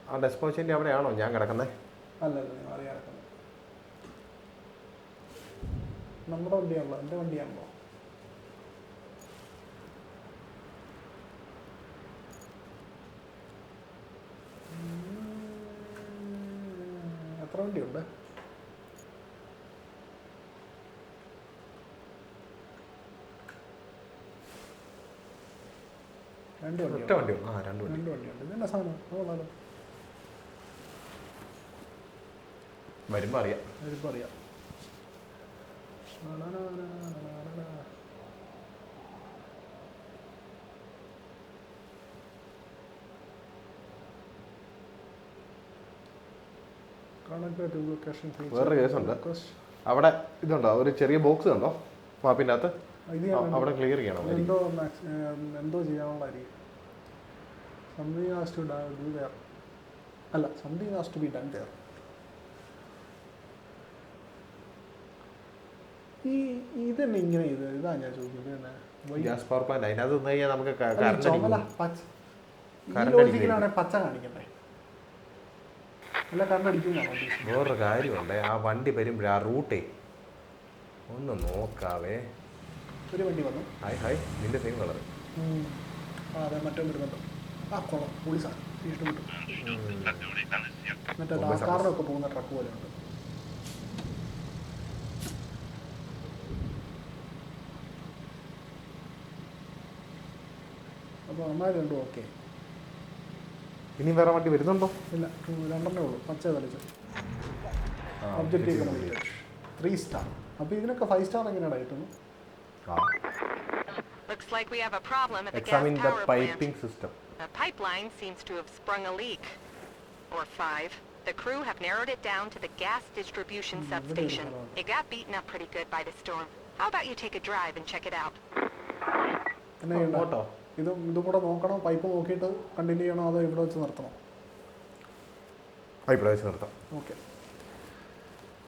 ആ ഡെസ്പോച്ചിൻ്റെ അവിടെയാണോ ഞാൻ കിടക്കുന്നത്? അല്ലല്ല, നീ അറിയാൻ കിടക്കുന്നത് നമ്മുടെ വണ്ടിയാണല്ലോ, എൻ്റെ വണ്ടിയാണല്ലോ. എത്ര വണ്ടിയുണ്ട്? രണ്ട് വണ്ടിയുണ്ട്. ഇതെന്നാ സാധനം? കൊള്ളാലോ. വരുമ്പോൾ അറിയാം. വരുമ്പോൾ അറിയാം. വേറൊരു കേസുണ്ട് അവിടെ. ഇതുണ്ടോ ഒരു ചെറിയ ബോക്സ് കണ്ടോ മാപ്പിൻ്റെ അകത്ത്? അവിടെ ക്ലിയർ ചെയ്യണം. എന്തോ ചെയ്യാനുള്ളതായിരിക്കും. Something has to do there. അല്ല, something has to be done there. ഇതന്നെ ഇങ്ങനെ ഇതാ ഞാൻ ചോദിക്കുന്നത്. ഗ്യാസ് പവർ പ്ലാന്റ് അതിനകത്ത് നിന്ന് കഴിഞ്ഞാൽ നമുക്ക് ലോജിക്കലാണെങ്കിൽ പച്ച കാണിക്കണ്ടേ? അല്ല, കറണ്ട് അടിക്കുന്നതാണോ? വേറൊരു കാര്യമുണ്ട്, ആ വണ്ടി വരുമ്പോൾ ആ റൂട്ടേ ഒന്ന് നോക്കാവേ. ഒരു വണ്ടി വന്നു. ഹായ് നിന്റെ സെയിം കളർ. അതെ, മറ്റേ വരുന്നുണ്ട്. ആ കൊള്ളാം, പോലീസാണ് ഇഷ്ടപ്പെട്ടു. മറ്റേ കാറിനൊക്കെ പോകുന്ന ട്രക്ക് പോലെ ഉണ്ട്. അപ്പോൾ അമ്മ രണ്ടും ഓക്കെ. ഇനി വേറെ വണ്ടി വരുന്നുണ്ടോ? ഇല്ല, രണ്ടെണ്ണേ ഉള്ളൂ. പച്ച കളിച്ച് ഒബ്ജക്റ്റീവ് 3 സ്റ്റാർ. അപ്പോൾ ഇതിനൊക്കെ 5 സ്റ്റാർ എങ്ങനെയാണ് കിട്ടുന്നത്? Looks like we have a problem at the gas Examine the power piping plant. system. The pipeline seems to have sprung a leak. Or 5. The crew have narrowed it down to the gas distribution substation. It got beaten up pretty good by the storm. How about you take a drive and check it out? ഇതും കൂടെ നോക്കണം. പൈപ്പ് നോക്കിയിട്ട് കണ്ടിന്യൂ ചെയ്യണോ അതോ ഇവിടെ വെച്ച് നിർത്തണോ? ഇവിടെ വെച്ച് നിർത്താം. ഓക്കെ.